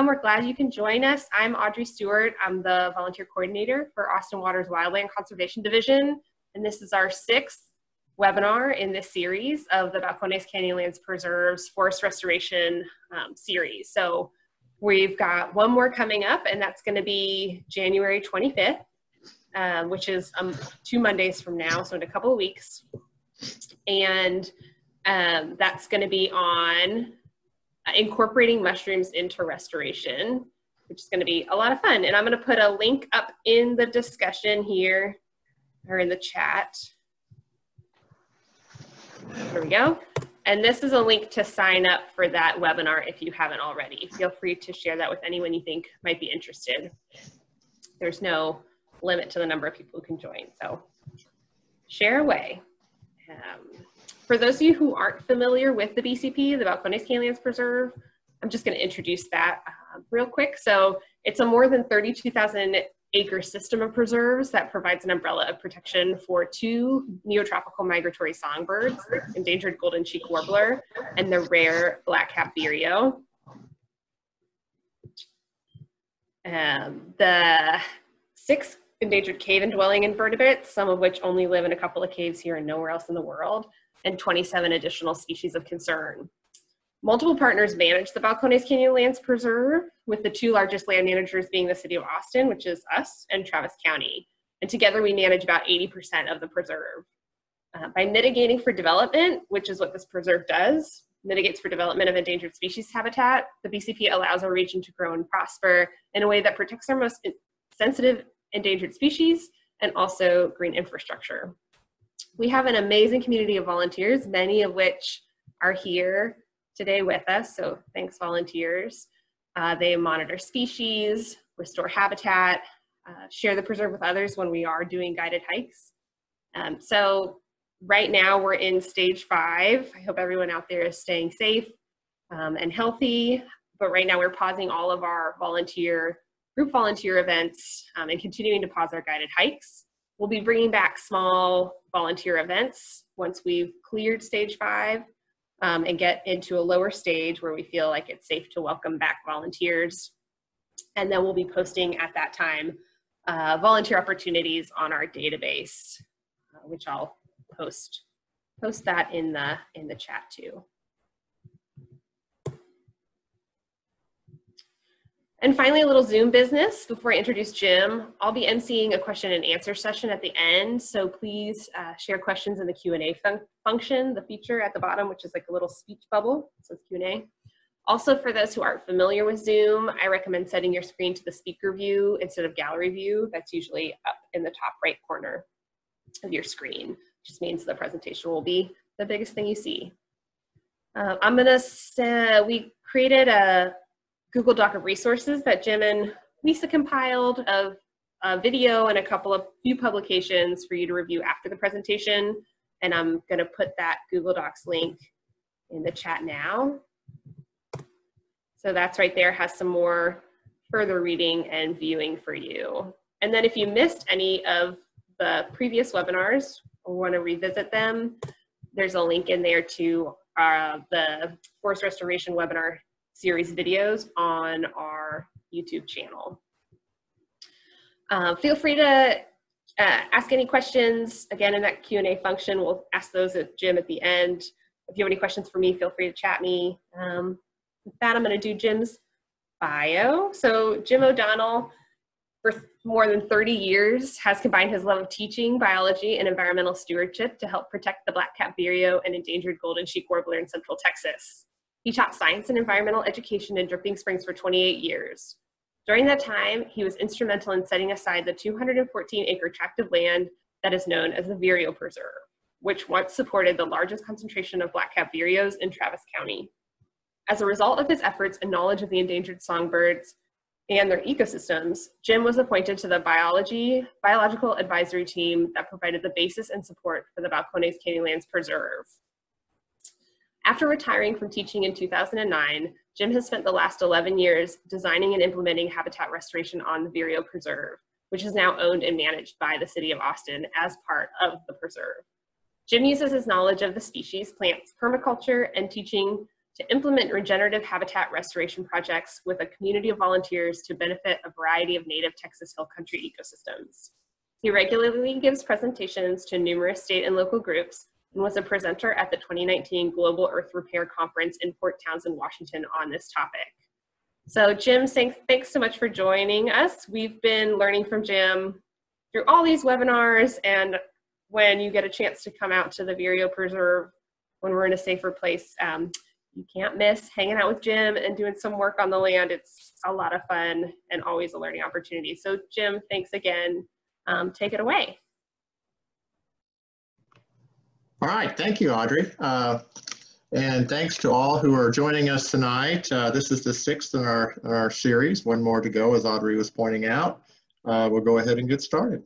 We're glad you can join us. I'm Audrey Stewart. I'm the volunteer coordinator for Austin Water's Wildland Conservation Division, and this is our 6th webinar in this series of the Balcones Canyonlands Preserves Forest Restoration series. So we've got one more coming up, and that's going to be January 25th, which is 2 Mondays from now, so in a couple of weeks. And that's going to be on incorporating mushrooms into restoration, which is going to be a lot of fun. And I'm going to put a link up in the discussion here, or in the chat. There we go. And this is a link to sign up for that webinar if you haven't already. Feel free to share that with anyone you think might be interested. There's no limit to the number of people who can join, so share away. For those of you who aren't familiar with the BCP, the Balcones Canyonlands Preserve, I'm just going to introduce that real quick. So it's a more than 32,000 acre system of preserves that provides an umbrella of protection for 2 neotropical migratory songbirds, endangered golden cheek warbler and the rare black-capped vireo. The 6 endangered cave and dwelling invertebrates, some of which only live in a couple of caves here and nowhere else in the world, and 27 additional species of concern. Multiple partners manage the Balcones Canyonlands Preserve, with the 2 largest land managers being the City of Austin, which is us, and Travis County. And together we manage about 80% of the preserve. By mitigating for development, which is what this preserve does, mitigates for development of endangered species habitat, the BCP allows our region to grow and prosper in a way that protects our most sensitive endangered species and also green infrastructure. We have an amazing community of volunteers, many of which are here today with us, so thanks volunteers. They monitor species, restore habitat, share the preserve with others when we are doing guided hikes. So right now we're in stage 5. I hope everyone out there is staying safe and healthy, but right now we're pausing all of our group volunteer events and continuing to pause our guided hikes. We'll be bringing back small volunteer events once we've cleared stage 5 and get into a lower stage where we feel like it's safe to welcome back volunteers. And then we'll be posting at that time volunteer opportunities on our database, which I'll post that in the chat too. And finally, a little Zoom business before I introduce Jim. I'll be emceeing a question and answer session at the end, so please share questions in the Q&A function, the feature at the bottom, which is like a little speech bubble, so it's Q&A. Also, for those who aren't familiar with Zoom, I recommend setting your screen to the speaker view instead of gallery view. That's usually up in the top right corner of your screen, which just means the presentation will be the biggest thing you see. We created a Google Doc of resources that Jim and Lisa compiled of a video and a few publications for you to review after the presentation. And I'm going to put that Google Docs link in the chat now. So that's right there, has some more further reading and viewing for you. And then if you missed any of the previous webinars or want to revisit them, there's a link in there to the Forest Restoration webinar series videos on our YouTube channel. Feel free to ask any questions. Again, in that Q&A function, we'll ask those at Jim at the end. If you have any questions for me, feel free to chat me. With that, I'm going to do Jim's bio. So Jim O'Donnell, for more than 30 years, has combined his love of teaching, biology, and environmental stewardship to help protect the black-capped vireo and endangered golden cheek warbler in Central Texas. He taught science and environmental education in Dripping Springs for 28 years. During that time, he was instrumental in setting aside the 214-acre tract of land that is known as the Vireo Preserve, which once supported the largest concentration of black-capped vireos in Travis County. As a result of his efforts and knowledge of the endangered songbirds and their ecosystems, Jim was appointed to the biological advisory team that provided the basis and support for the Balcones Canyonlands Preserve. After retiring from teaching in 2009, Jim has spent the last 11 years designing and implementing habitat restoration on the Vireo Preserve, which is now owned and managed by the City of Austin as part of the preserve. Jim uses his knowledge of the species, plants, permaculture, and teaching to implement regenerative habitat restoration projects with a community of volunteers to benefit a variety of native Texas Hill Country ecosystems. He regularly gives presentations to numerous state and local groups and was a presenter at the 2019 Global Earth Repair Conference in Port Townsend, Washington on this topic. So Jim, thanks so much for joining us. We've been learning from Jim through all these webinars, and when you get a chance to come out to the Vireo Preserve when we're in a safer place, you can't miss hanging out with Jim and doing some work on the land. It's a lot of fun and always a learning opportunity. So Jim, thanks again. Take it away. All right, thank you, Audrey. And thanks to all who are joining us tonight. This is the 6th in our series, one more to go, as Audrey was pointing out. We'll go ahead and get started.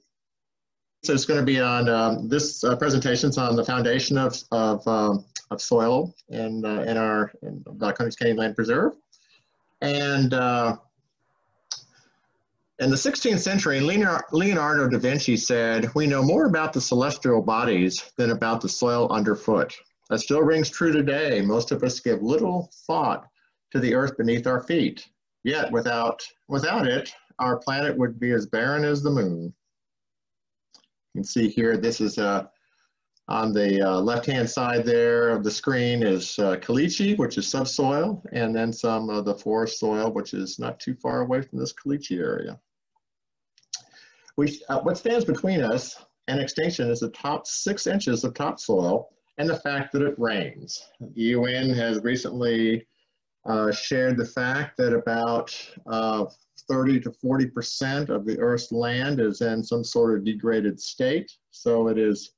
So it's going to be on this presentation's on the foundation of soil in Black Country's Canadian Land Preserve. And in the 16th century, Leonardo da Vinci said, "We know more about the celestial bodies than about the soil underfoot." That still rings true today. Most of us give little thought to the earth beneath our feet. Yet without it, our planet would be as barren as the moon. You can see here, this is on the left-hand side there of the screen is caliche, which is subsoil, and then some of the forest soil, which is not too far away from this caliche area. What stands between us and extinction is the top 6 inches of topsoil and the fact that it rains. The UN has recently shared the fact that about 30 to 40% of the Earth's land is in some sort of degraded state. So it is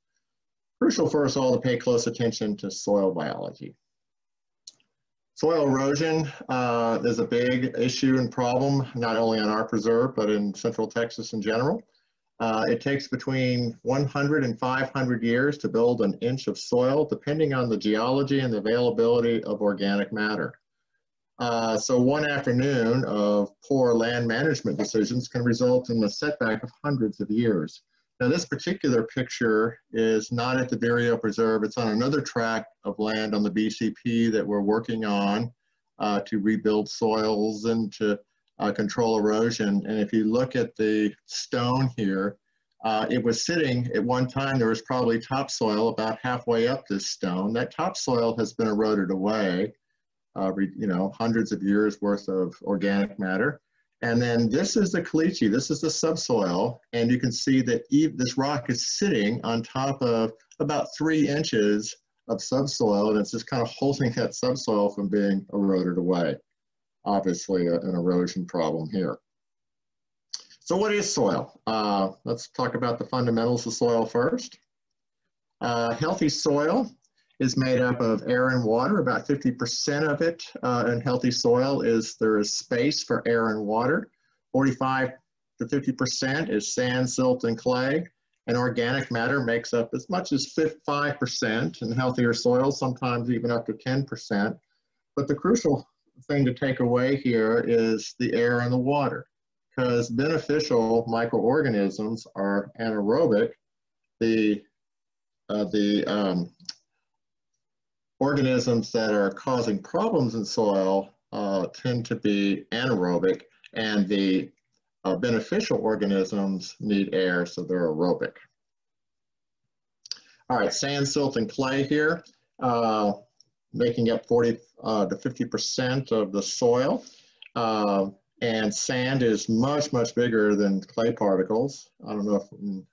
crucial for us all to pay close attention to soil biology. Soil erosion is a big issue and problem, not only on our preserve, but in Central Texas in general. It takes between 100 and 500 years to build an inch of soil, depending on the geology and the availability of organic matter. So one afternoon of poor land management decisions can result in the setback of hundreds of years. Now this particular picture is not at the Vireo Preserve, it's on another tract of land on the BCP that we're working on to rebuild soils and to control erosion. And if you look at the stone here, it was sitting at one time, there was probably topsoil about halfway up this stone. That topsoil has been eroded away, hundreds of years worth of organic matter. And then this is the caliche, this is the subsoil, and you can see that this rock is sitting on top of about 3 inches of subsoil, and it's just kind of holding that subsoil from being eroded away. Obviously an erosion problem here. So what is soil? Let's talk about the fundamentals of soil first. Healthy soil is made up of air and water. About 50% of it in healthy soil there is space for air and water. 45 to 50% is sand, silt, and clay. And organic matter makes up as much as 5% in healthier soils, sometimes even up to 10%. But the crucial thing to take away here is the air and the water, because beneficial microorganisms are anaerobic. The organisms that are causing problems in soil tend to be anaerobic, and the beneficial organisms need air, so they're aerobic. All right, sand, silt, and clay here, making up 40 to 50% of the soil. And sand is much, much bigger than clay particles. I don't know if in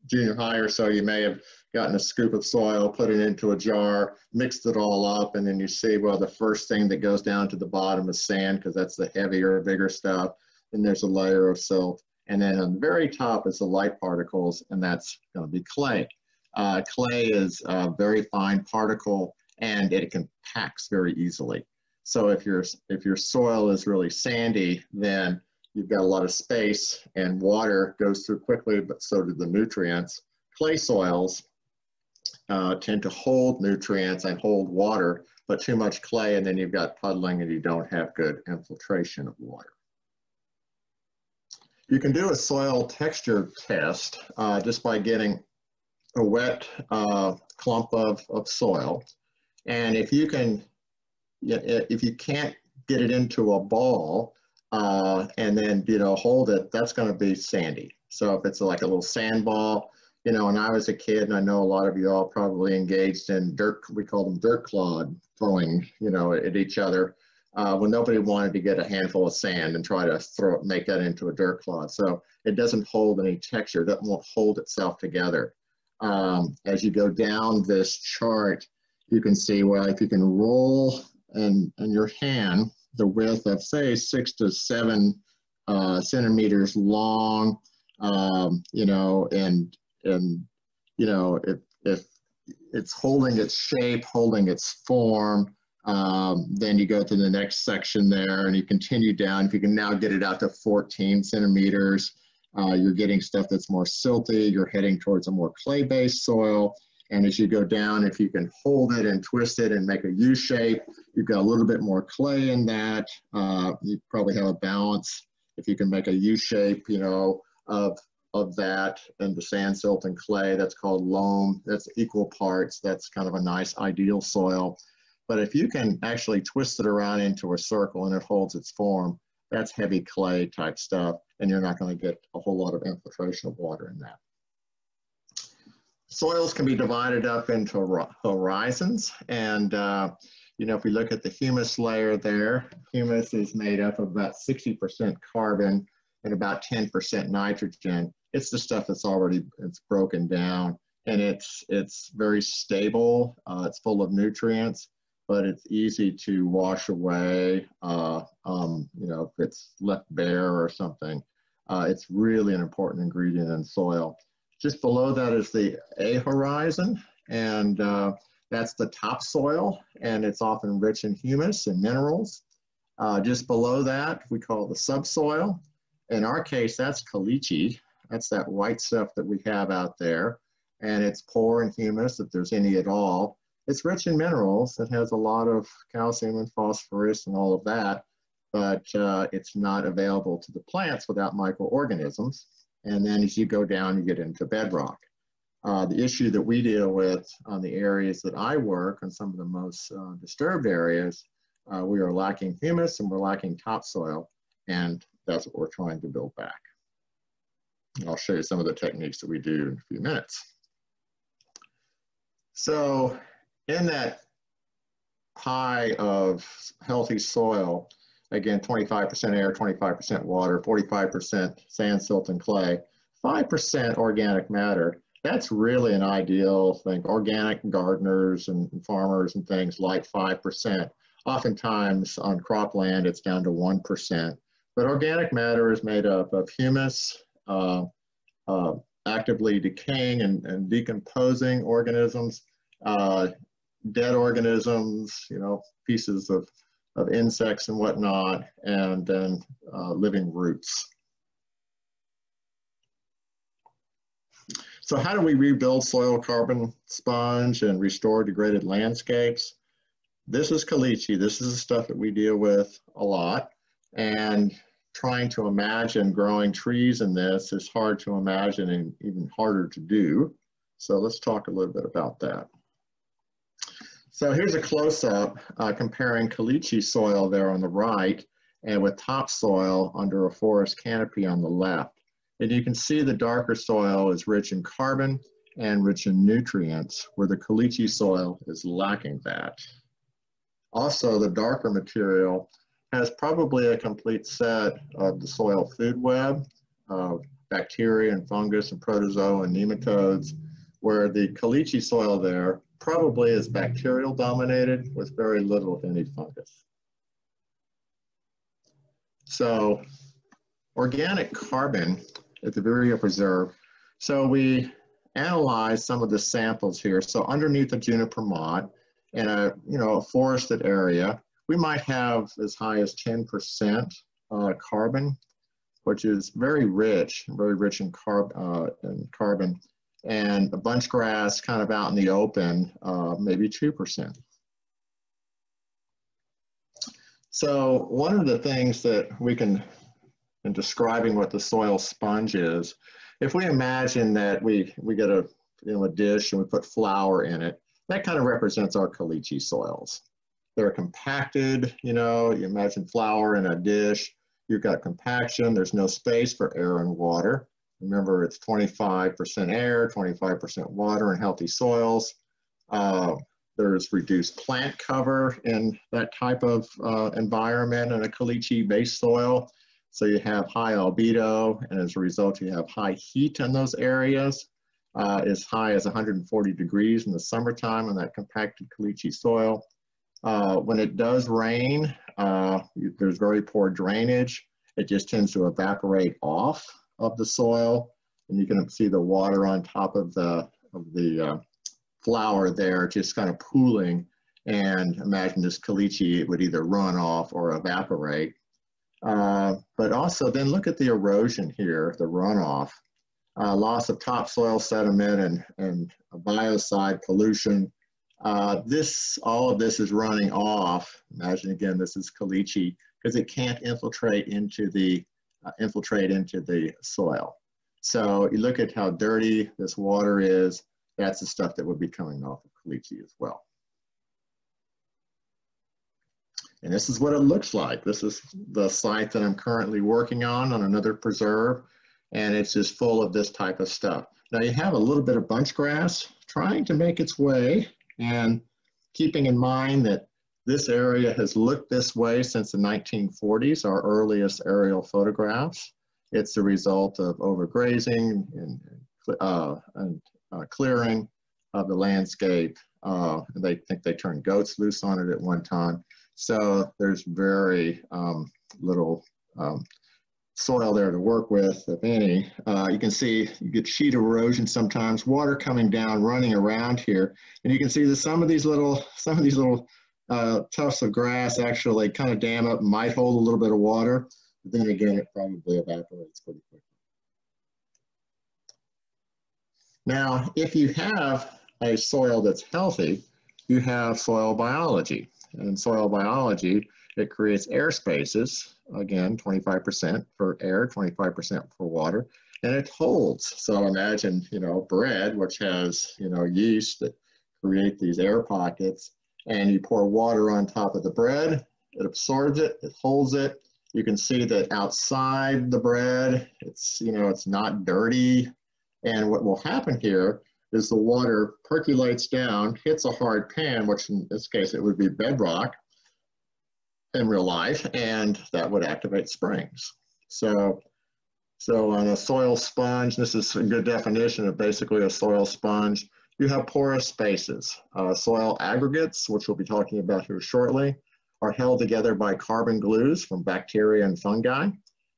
junior high or so, you may have gotten a scoop of soil, put it into a jar, mixed it all up, and then you see, well, the first thing that goes down to the bottom is sand, because that's the heavier, bigger stuff. Then there's a layer of silt. And then on the very top is the light particles, and that's going to be clay. Clay is a very fine particle, and it compacts very easily. So if your soil is really sandy, then you've got a lot of space and water goes through quickly, but so do the nutrients. Clay soils tend to hold nutrients and hold water, but too much clay and then you've got puddling and you don't have good infiltration of water. You can do a soil texture test just by getting a wet clump of soil. And if you can if you can't get it into a ball and then, hold it, that's going to be sandy. So if it's like a little sand ball, when I was a kid, and I know a lot of you all probably engaged in dirt, we call them dirt clod throwing, at each other, when nobody wanted to get a handful of sand and try to make that into a dirt clod. So it doesn't hold any texture, that won't hold itself together. As you go down this chart, you can see, well, if you can roll in your hand the width of, say, 6 to 7 centimeters long, if it's holding its shape, holding its form, then you go to the next section there and you continue down. If you can now get it out to 14 centimeters, you're getting stuff that's more silty, you're heading towards a more clay-based soil. And as you go down, if you can hold it and twist it and make a U shape, you've got a little bit more clay in that. You probably have a balance. If you can make a U shape, of that and the sand, silt, and clay, that's called loam. That's equal parts. That's kind of a nice ideal soil. But if you can actually twist it around into a circle and it holds its form, that's heavy clay type stuff, and you're not going to get a whole lot of infiltration of water in that. Soils can be divided up into horizons, and if we look at the humus layer there, humus is made up of about 60% carbon and about 10% nitrogen. It's the stuff that's it's broken down, and it's very stable. It's full of nutrients, but it's easy to wash away, if it's left bare or something. It's really an important ingredient in soil. Just below that is the ahorizon, and that's the topsoil, and it's often rich in humus and minerals. Just below that, we call the subsoil. In our case, that's caliche. That's that white stuff that we have out there, and it's poor in humus, if there's any at all. It's rich in minerals. It has a lot of calcium and phosphorus and all of that, but it's not available to the plants without microorganisms. And then as you go down, you get into bedrock. The issue that we deal with on the areas that I work, on some of the most disturbed areas, we are lacking humus and we're lacking topsoil, and that's what we're trying to build back. And I'll show you some of the techniques that we do in a few minutes. So in that pie of healthy soil, again, 25% air, 25% water, 45% sand, silt, and clay, 5% organic matter. That's really an ideal thing. Organic gardeners and farmers and things like 5%. Oftentimes on cropland, it's down to 1%. But organic matter is made up of humus, actively decaying and decomposing organisms, dead organisms, pieces of insects and whatnot, and then living roots. So how do we rebuild soil carbon sponge and restore degraded landscapes? This is caliche. This is the stuff that we deal with a lot. And trying to imagine growing trees in this is hard to imagine and even harder to do. So let's talk a little bit about that. So here's a close-up comparing caliche soil there on the right and with topsoil under a forest canopy on the left. And you can see the darker soil is rich in carbon and rich in nutrients, where the caliche soil is lacking that. Also, the darker material has probably a complete set of the soil food web of bacteria and fungus and protozoa and nematodes, where the caliche soil there probably is bacterial dominated with very little, if any, fungus. So organic carbon at the very upper reserve. So we analyzed some of the samples here. So underneath a juniper motte in a forested area, we might have as high as 10% carbon, which is very rich in carbon. And a bunch grass kind of out in the open, maybe 2%. So one of the things that we can, in describing what the soil sponge is, if we imagine that we get a dish and we put flour in it, that kind of represents our caliche soils. They're compacted, you know, you imagine flour in a dish. You've got compaction, there's no space for air and water. Remember, it's 25% air, 25% water in healthy soils. There's reduced plant cover in that type of environment in a caliche-based soil. So you have high albedo, and as a result, you have high heat in those areas, as high as 140 degrees in the summertime in that compacted caliche soil. When it does rain, there's very poor drainage. It just tends to evaporate off of the soil, and you can see the water on top of the flour there, just kind of pooling. And imagine this caliche, it would either run off or evaporate. But also then look at the erosion here, the runoff. Loss of topsoil sediment and biocide pollution. All of this is running off. Imagine again, this is caliche, because it can't infiltrate into the soil. So you look at how dirty this water is. That's the stuff that would be coming off of caliche as well. And this is what it looks like. This is the site that I'm currently working on another preserve, and it's just full of this type of stuff. Now you have a little bit of bunch grass trying to make its way, and keeping in mind that this area has looked this way since the 1940s, our earliest aerial photographs. It's the result of overgrazing and clearing of the landscape. They think they turned goats loose on it at one time. So there's very little soil there to work with, if any. You can see you get sheet erosion sometimes, water coming down, running around here, and you can see that some of these little tufts of grass actually kind of dam up and might hold a little bit of water. But then again, it probably evaporates pretty quickly. Now, if you have a soil that's healthy, you have soil biology. And in soil biology, it creates air spaces, again, 25% for air, 25% for water, and it holds. So imagine, you know, bread, which has, you know, yeast that create these air pockets, and you pour water on top of the bread, it absorbs it, it holds it. You can see that outside the bread, it's, you know, it's not dirty. And what will happen here is the water percolates down, hits a hard pan, which in this case it would be bedrock in real life, and that would activate springs. So on a soil sponge, this is a good definition of basically a soil sponge, you have porous spaces. Soil aggregates, which we'll be talking about here shortly, are held together by carbon glues from bacteria and fungi.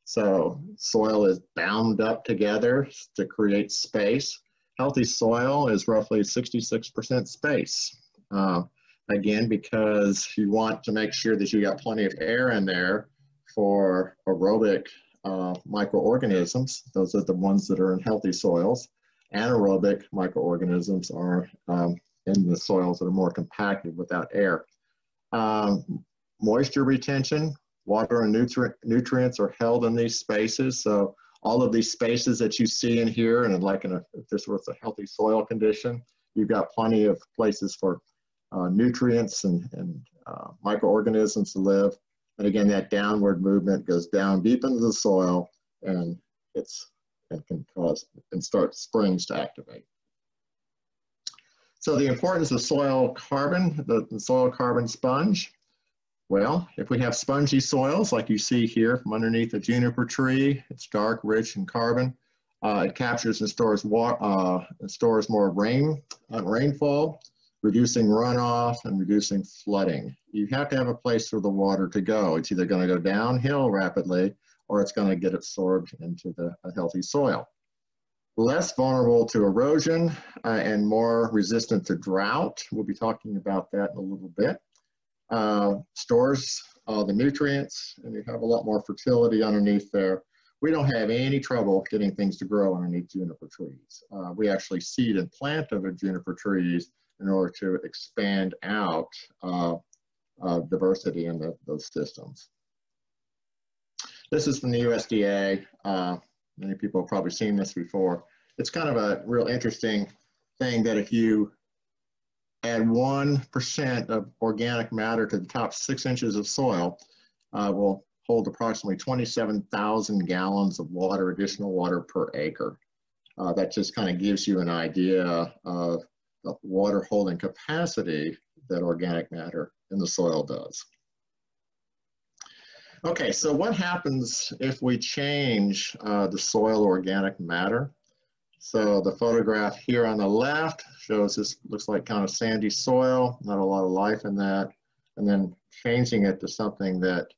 So soil is bound up together to create space. Healthy soil is roughly 66% space. Again, because you want to make sure that you got plenty of air in there for aerobic microorganisms. Those are the ones that are in healthy soils. Anaerobic microorganisms are in the soils that are more compacted without air. Moisture retention, water and nutrients are held in these spaces. So all of these spaces that you see in here, and like if this was a healthy soil condition, you've got plenty of places for nutrients and microorganisms to live. And again, that downward movement goes down deep into the soil, and can cause and start springs to activate. So the importance of soil carbon, the soil carbon sponge. Well, if we have spongy soils like you see here from underneath a juniper tree, it's dark, rich in carbon. It captures and stores more rainfall, reducing runoff and reducing flooding. You have to have a place for the water to go. It's either going to go downhill rapidly or it's going to get absorbed into a healthy soil. Less vulnerable to erosion and more resistant to drought. We'll be talking about that in a little bit. Stores the nutrients, and you have a lot more fertility underneath there. We don't have any trouble getting things to grow underneath juniper trees. We actually seed and plant other juniper trees in order to expand out diversity in those systems. This is from the USDA. Many people have probably seen this before. It's kind of a real interesting thing that if you add 1% of organic matter to the top 6 inches of soil, will hold approximately 27,000 gallons of water, additional water per acre. That just kind of gives you an idea of the water holding capacity that organic matter in the soil does. Okay, so what happens if we change the soil organic matter? So the photograph here on the left shows this looks like kind of sandy soil, not a lot of life in that, and then changing it to something that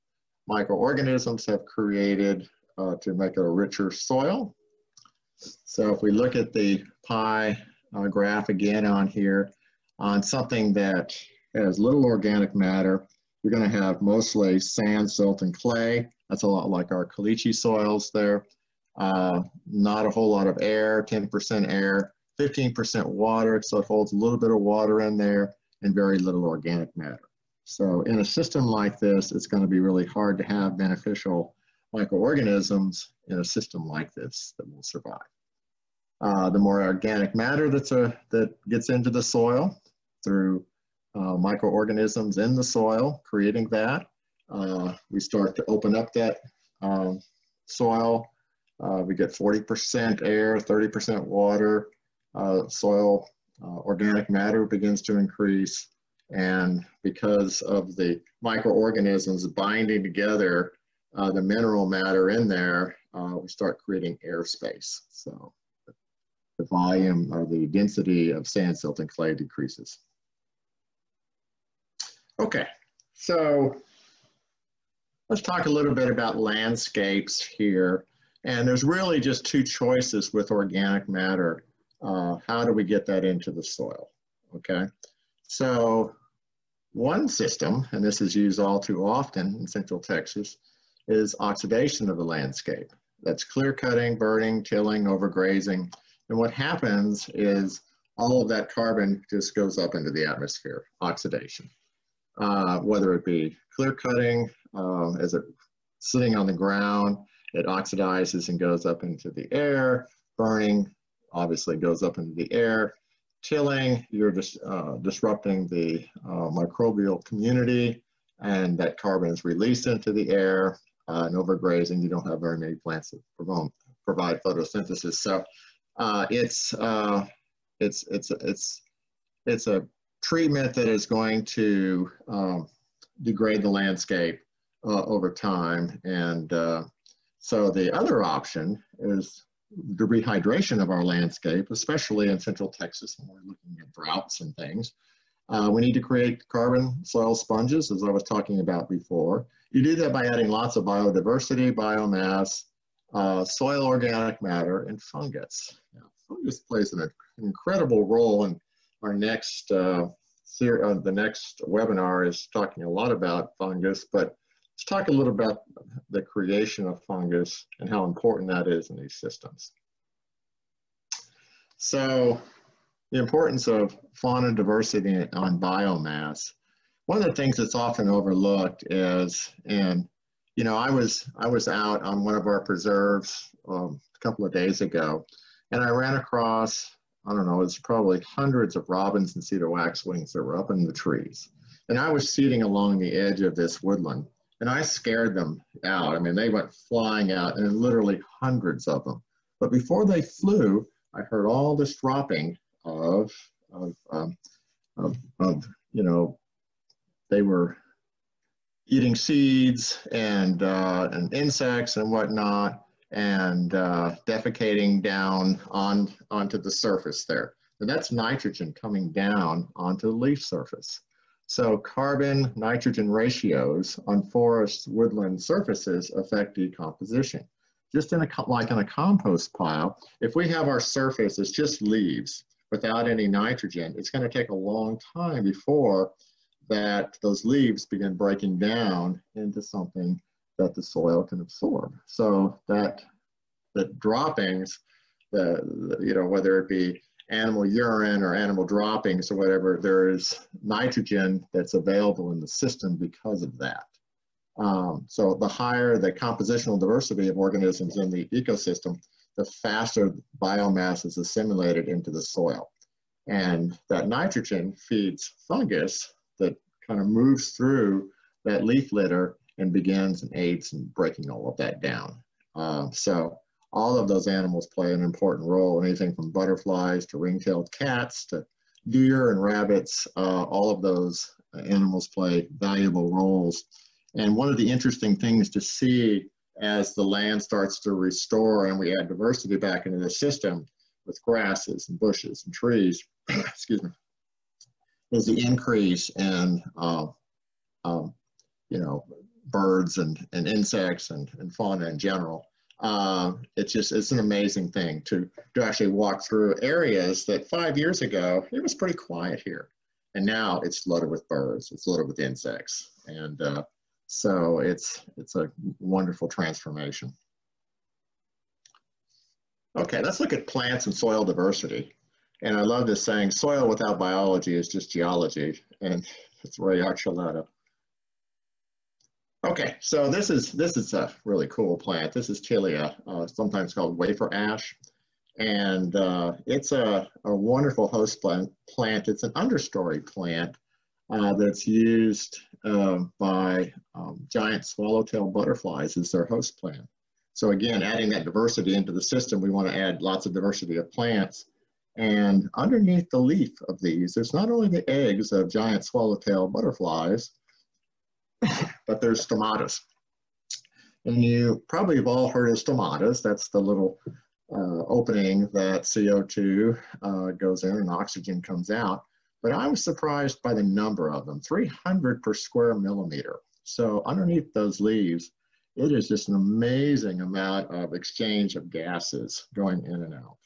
microorganisms have created to make it a richer soil. So if we look at the pie graph again on here, on something that has little organic matter, you're going to have mostly sand, silt, and clay. That's a lot like our caliche soils there. Not a whole lot of air, 10% air, 15% water, so it holds a little bit of water in there, and very little organic matter. So in a system like this, it's going to be really hard to have beneficial microorganisms in a system like this that will survive. The more organic matter that gets into the soil through microorganisms in the soil, creating that, we start to open up that soil. We get 40% air, 30% water, soil organic matter begins to increase. And because of the microorganisms binding together the mineral matter in there, we start creating airspace. So the volume or the density of sand, silt, and clay decreases. Okay, so let's talk a little bit about landscapes here. And there's really just two choices with organic matter. How do we get that into the soil? Okay, so one system, and this is used all too often in Central Texas, is oxidation of the landscape. That's clear cutting, burning, tilling, overgrazing. And what happens is all of that carbon just goes up into the atmosphere, oxidation. Whether it be clear cutting, as it's sitting on the ground, it oxidizes and goes up into the air. Burning obviously goes up into the air. Tilling, you're just disrupting the microbial community, and that carbon is released into the air. And overgrazing, you don't have very many plants that provide photosynthesis. So it's a treatment that is going to degrade the landscape over time. And so the other option is the rehydration of our landscape, especially in Central Texas when we're looking at droughts and things. We need to create carbon soil sponges, as I was talking about before. You do that by adding lots of biodiversity, biomass, soil organic matter, and fungus. Now, fungus plays an incredible role in our next, the next webinar is talking a lot about fungus, but let's talk a little about the creation of fungus and how important that is in these systems. So the importance of fauna diversity on biomass. One of the things that's often overlooked is, and you know, I was out on one of our preserves a couple of days ago, and I ran across, I don't know, it's probably hundreds of robins and cedar waxwings that were up in the trees. And I was seating along the edge of this woodland, and I scared them out. I mean, they went flying out, and literally hundreds of them. But before they flew, I heard all this dropping of you know, they were eating seeds and insects and whatnot, and defecating down onto the surface there. And that's nitrogen coming down onto the leaf surface. So carbon nitrogen ratios on forest woodland surfaces affect decomposition. Just like in a compost pile, if we have our surface as just leaves without any nitrogen, it's going to take a long time before that those leaves begin breaking down into something that the soil can absorb. So that the droppings, you know, whether it be animal urine or animal droppings or whatever, there is nitrogen that's available in the system because of that. So the higher the compositional diversity of organisms in the ecosystem, the faster biomass is assimilated into the soil. And that nitrogen feeds fungus that kind of moves through that leaf litter and begins and aids in breaking all of that down. So all of those animals play an important role, anything from butterflies to ring-tailed cats to deer and rabbits. All of those animals play valuable roles. And one of the interesting things to see as the land starts to restore and we add diversity back into the system with grasses and bushes and trees, excuse me, is the increase in you know, birds and insects and fauna in general. It's an amazing thing to actually walk through areas that 5 years ago, it was pretty quiet here. And now it's loaded with birds, it's loaded with insects. And so it's a wonderful transformation. Okay, let's look at plants and soil diversity. And I love this saying, soil without biology is just geology. And it's Ray Archuleta. Okay, so this is a really cool plant. This is Tilia, sometimes called wafer ash. And it's a wonderful host plant. It's an understory plant that's used by giant swallowtail butterflies as their host plant. So again, adding that diversity into the system, we want to add lots of diversity of plants. And underneath the leaf of these, there's not only the eggs of giant swallowtail butterflies, but there's stomatas. And you probably have all heard of stomatas. That's the little opening that CO2 goes in and oxygen comes out. But I was surprised by the number of them, 300 per square millimeter. So underneath those leaves, it is just an amazing amount of exchange of gases going in and out.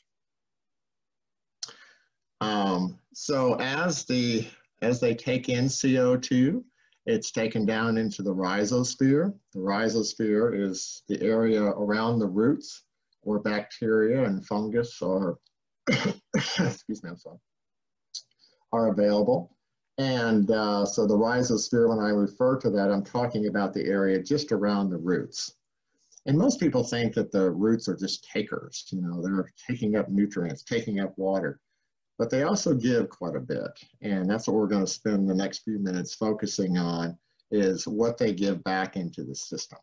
So as they take in CO2, it's taken down into the rhizosphere. The rhizosphere is the area around the roots where bacteria and fungus are, excuse me, I'm sorry, are available. And so the rhizosphere, when I refer to that, I'm talking about the area just around the roots. And most people think that the roots are just takers, you know, they're taking up nutrients, taking up water, but they also give quite a bit. And that's what we're going to spend the next few minutes focusing on, is what they give back into the system.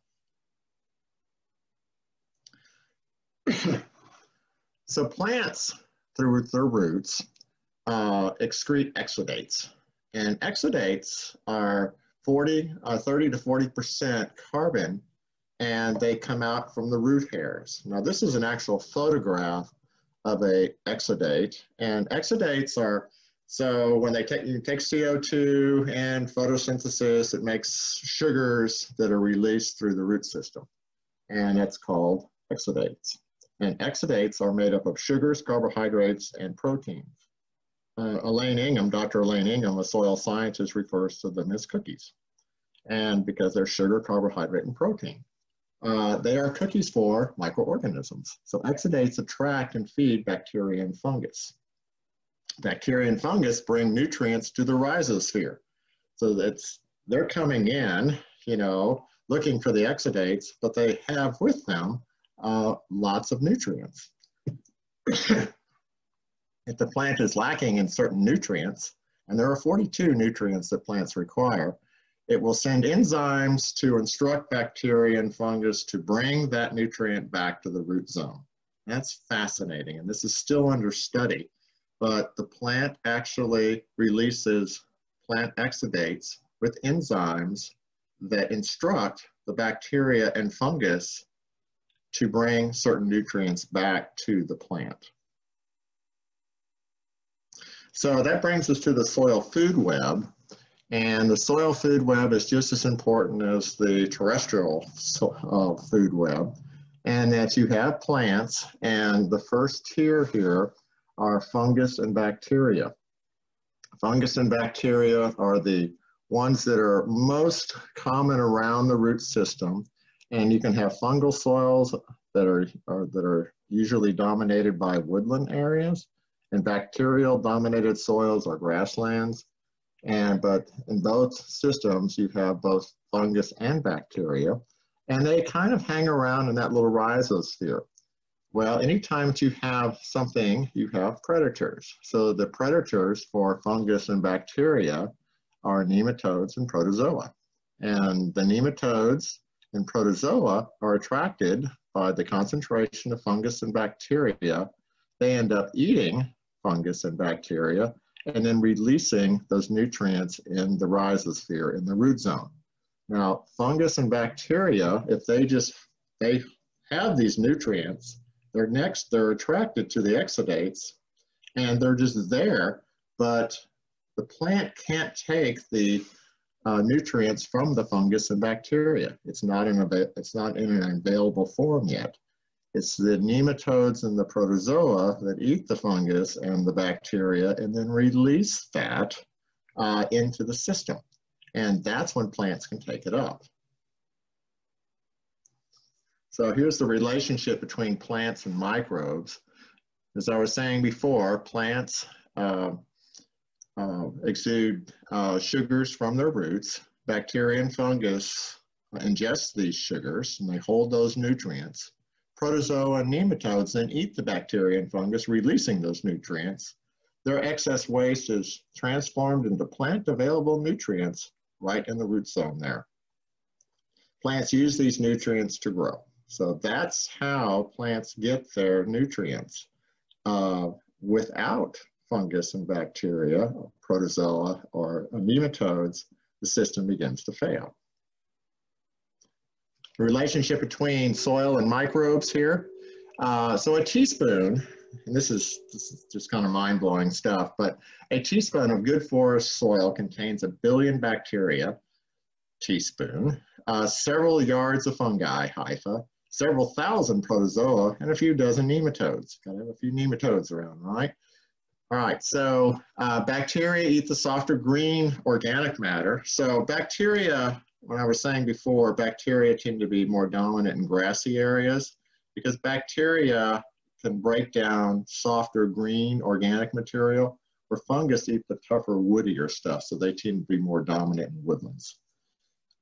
So plants, through their roots, excrete exudates. And exudates are 30 to 40% carbon, and they come out from the root hairs. Now this is an actual photograph of a exudate, and exudates are, so when you take CO2 and photosynthesis, it makes sugars that are released through the root system, and that's called exudates. And exudates are made up of sugars, carbohydrates, and proteins. Elaine Ingham, Dr. Elaine Ingham, a soil scientist, refers to them as cookies, and because they're sugar, carbohydrate, and protein. They are cookies for microorganisms. So exudates attract and feed bacteria and fungus. Bacteria and fungus bring nutrients to the rhizosphere. So they're coming in, you know, looking for the exudates, but they have with them lots of nutrients. If the plant is lacking in certain nutrients, and there are 42 nutrients that plants require, it will send enzymes to instruct bacteria and fungus to bring that nutrient back to the root zone. That's fascinating, and this is still under study, but the plant actually releases plant exudates with enzymes that instruct the bacteria and fungus to bring certain nutrients back to the plant. So that brings us to the soil food web. And the soil food web is just as important as the terrestrial food web, and that you have plants, and the first tier here are fungus and bacteria. Fungus and bacteria are the ones that are most common around the root system, and you can have fungal soils that are usually dominated by woodland areas, and bacterial dominated soils are grasslands. But in both systems, you have both fungus and bacteria, and they kind of hang around in that little rhizosphere. Well, anytime that you have something, you have predators. So the predators for fungus and bacteria are nematodes and protozoa. And the nematodes and protozoa are attracted by the concentration of fungus and bacteria. They end up eating fungus and bacteria and then releasing those nutrients in the rhizosphere, in the root zone. Now, fungus and bacteria, if they have these nutrients, they're attracted to the exudates and they're just there, but the plant can't take the nutrients from the fungus and bacteria. It's not in an available form yet. It's the nematodes and the protozoa that eat the fungus and the bacteria and then release that into the system. And that's when plants can take it up. So here's the relationship between plants and microbes. As I was saying before, plants exude sugars from their roots. Bacteria and fungus ingest these sugars and they hold those nutrients. Protozoa and nematodes then eat the bacteria and fungus, releasing those nutrients. Their excess waste is transformed into plant available nutrients right in the root zone there. Plants use these nutrients to grow. So that's how plants get their nutrients. Without fungus and bacteria, protozoa, or nematodes, the system begins to fail. The relationship between soil and microbes here. So a teaspoon, and this is just kind of mind-blowing stuff, but a teaspoon of good forest soil contains 1 billion bacteria, teaspoon, several yards of fungi, hypha, several thousand protozoa, and a few dozen nematodes. Gotta have a few nematodes around, right? All right, so bacteria eat the softer green organic matter. So bacteria, when I was saying before, bacteria tend to be more dominant in grassy areas because bacteria can break down softer green organic material, where fungus eat the tougher, woodier stuff, so they tend to be more dominant in woodlands.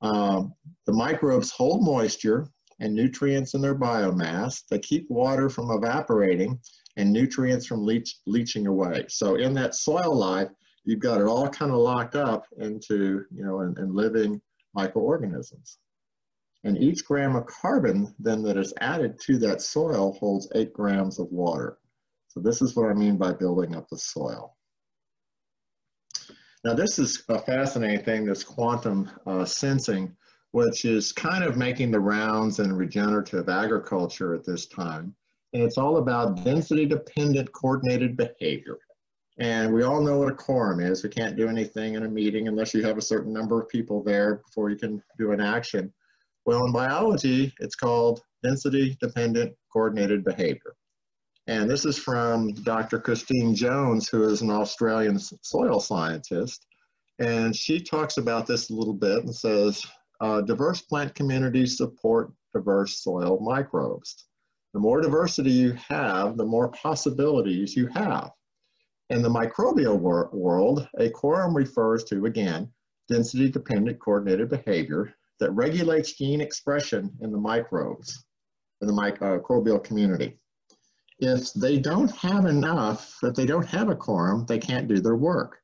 The microbes hold moisture and nutrients in their biomass. They keep water from evaporating and nutrients from leaching away. So in that soil life, you've got it all kind of locked up into, in living microorganisms. And each gram of carbon then that is added to that soil holds 8 grams of water. So this is what I mean by building up the soil. Now this is a fascinating thing, this quantum sensing, which is kind of making the rounds in regenerative agriculture at this time. And it's all about density-dependent coordinated behavior. And we all know what a quorum is. We can't do anything in a meeting unless you have a certain number of people there before you can do an action. Well, in biology, it's called density-dependent coordinated behavior. And this is from Dr. Christine Jones, who is an Australian soil scientist. And she talks about this a little bit and says, diverse plant communities support diverse soil microbes. The more diversity you have, the more possibilities you have. In the microbial world, a quorum refers to, again, density-dependent coordinated behavior that regulates gene expression in the microbes, in the microbial community. If they don't have enough, if they don't have a quorum, they can't do their work.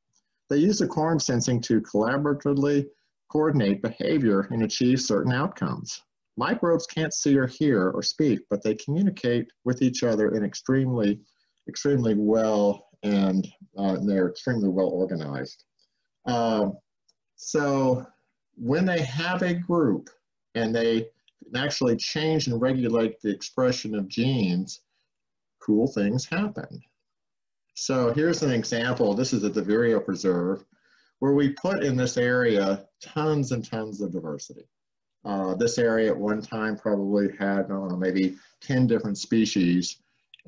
They use the quorum sensing to collaboratively coordinate behavior and achieve certain outcomes. Microbes can't see or hear or speak, but they communicate with each other in extremely well, and they're extremely well organized. So when they have a group and they actually change and regulate the expression of genes, cool things happen. So here's an example. This is at the Vireo Preserve, where we put in this area tons and tons of diversity. This area at one time probably had, I don't know, maybe 10 different species.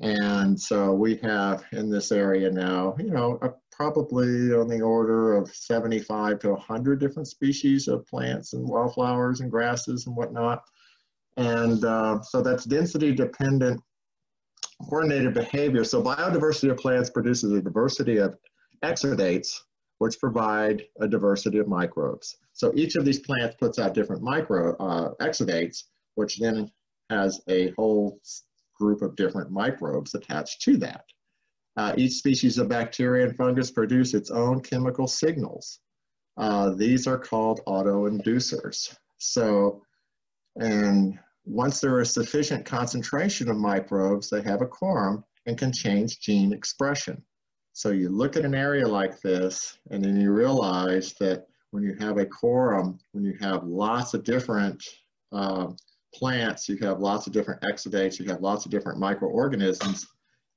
And so we have in this area now, probably on the order of 75 to 100 different species of plants and wildflowers and grasses and whatnot. And so that's density dependent coordinated behavior. So biodiversity of plants produces a diversity of exudates, which provide a diversity of microbes. So each of these plants puts out different exudates, which then has a whole group of different microbes attached to that. Each species of bacteria and fungus produce its own chemical signals. These are called autoinducers. So, and once there is sufficient concentration of microbes, they have a quorum and can change gene expression. So you look at an area like this, and then you realize that when you have a quorum, when you have lots of different plants, you have lots of different exudates, you have lots of different microorganisms,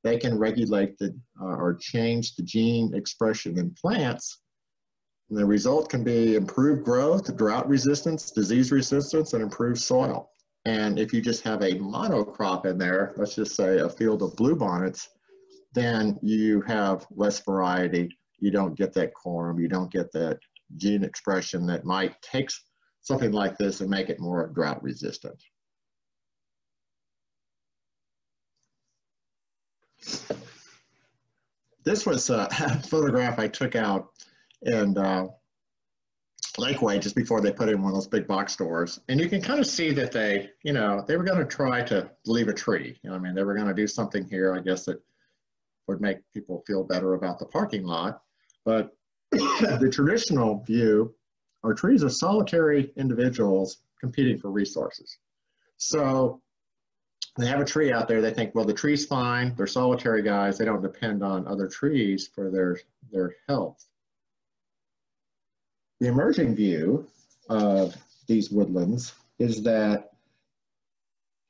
they can regulate the, or change the gene expression in plants. And the result can be improved growth, drought resistance, disease resistance, and improved soil. And if you just have a monocrop in there, let's just say a field of bluebonnets, then you have less variety. You don't get that quorum, you don't get that gene expression that might take something like this and make it more drought resistant. This was a photograph I took out in Lakeway just before they put in one of those big box stores. And you can kind of see that they, you know, they were going to try to leave a tree. You know, I mean, they were going to do something here, I guess, that would make people feel better about the parking lot. But the traditional view are trees are solitary individuals competing for resources. So they have a tree out there, they think, well, the tree's fine, they're solitary guys, they don't depend on other trees for their health. The emerging view of these woodlands is that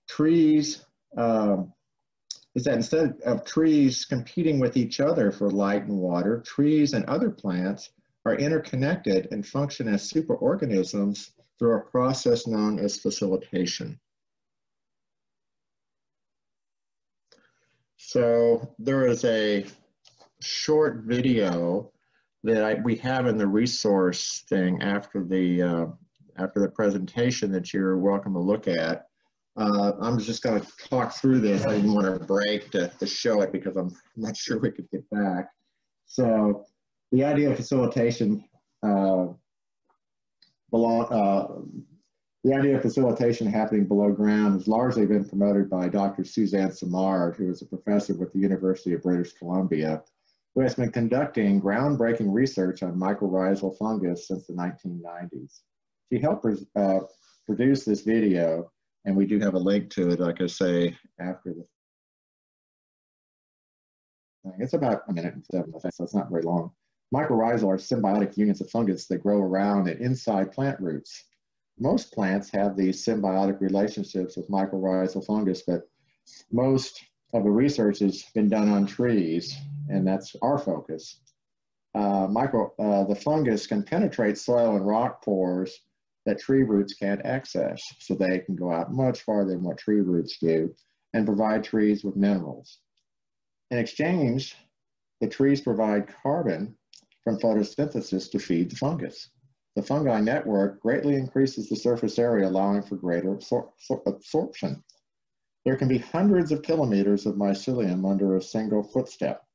trees, is that instead of trees competing with each other for light and water, trees and other plants are interconnected and function as superorganisms through a process known as facilitation. So there is a short video that we have in the resource thing after the presentation that you're welcome to look at. I'm just going to talk through this. I didn't want to break to show it because I'm not sure we could get back. So the idea of facilitation the idea of facilitation happening below ground has largely been promoted by Dr. Suzanne Simard, who is a professor with the University of British Columbia, who has been conducting groundbreaking research on mycorrhizal fungus since the 1990s. She helped produce this video, and we do have a link to it, like I say, after the thing. It's about a minute and 7 seconds, so it's not very long. Mycorrhizal are symbiotic unions of fungus that grow around and inside plant roots. Most plants have these symbiotic relationships with mycorrhizal fungus, but most of the research has been done on trees, and that's our focus. The fungus can penetrate soil and rock pores that tree roots can't access, so they can go out much farther than what tree roots do and provide trees with minerals. In exchange, the trees provide carbon from photosynthesis to feed the fungus. The fungi network greatly increases the surface area, allowing for greater absorption. There can be hundreds of kilometers of mycelium under a single footstep.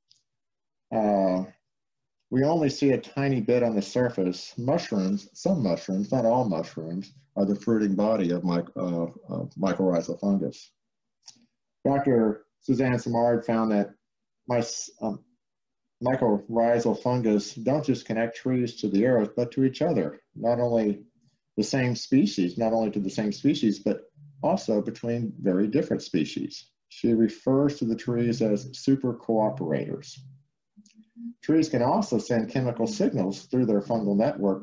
We only see a tiny bit on the surface. Mushrooms, some mushrooms, not all mushrooms, are the fruiting body of mycorrhizal fungus. Dr. Suzanne Simard found that mycorrhizal fungus don't just connect trees to the earth, but to each other. Not only the same species, not only to the same species, but also between very different species. She refers to the trees as super cooperators. Trees can also send chemical signals through their fungal network.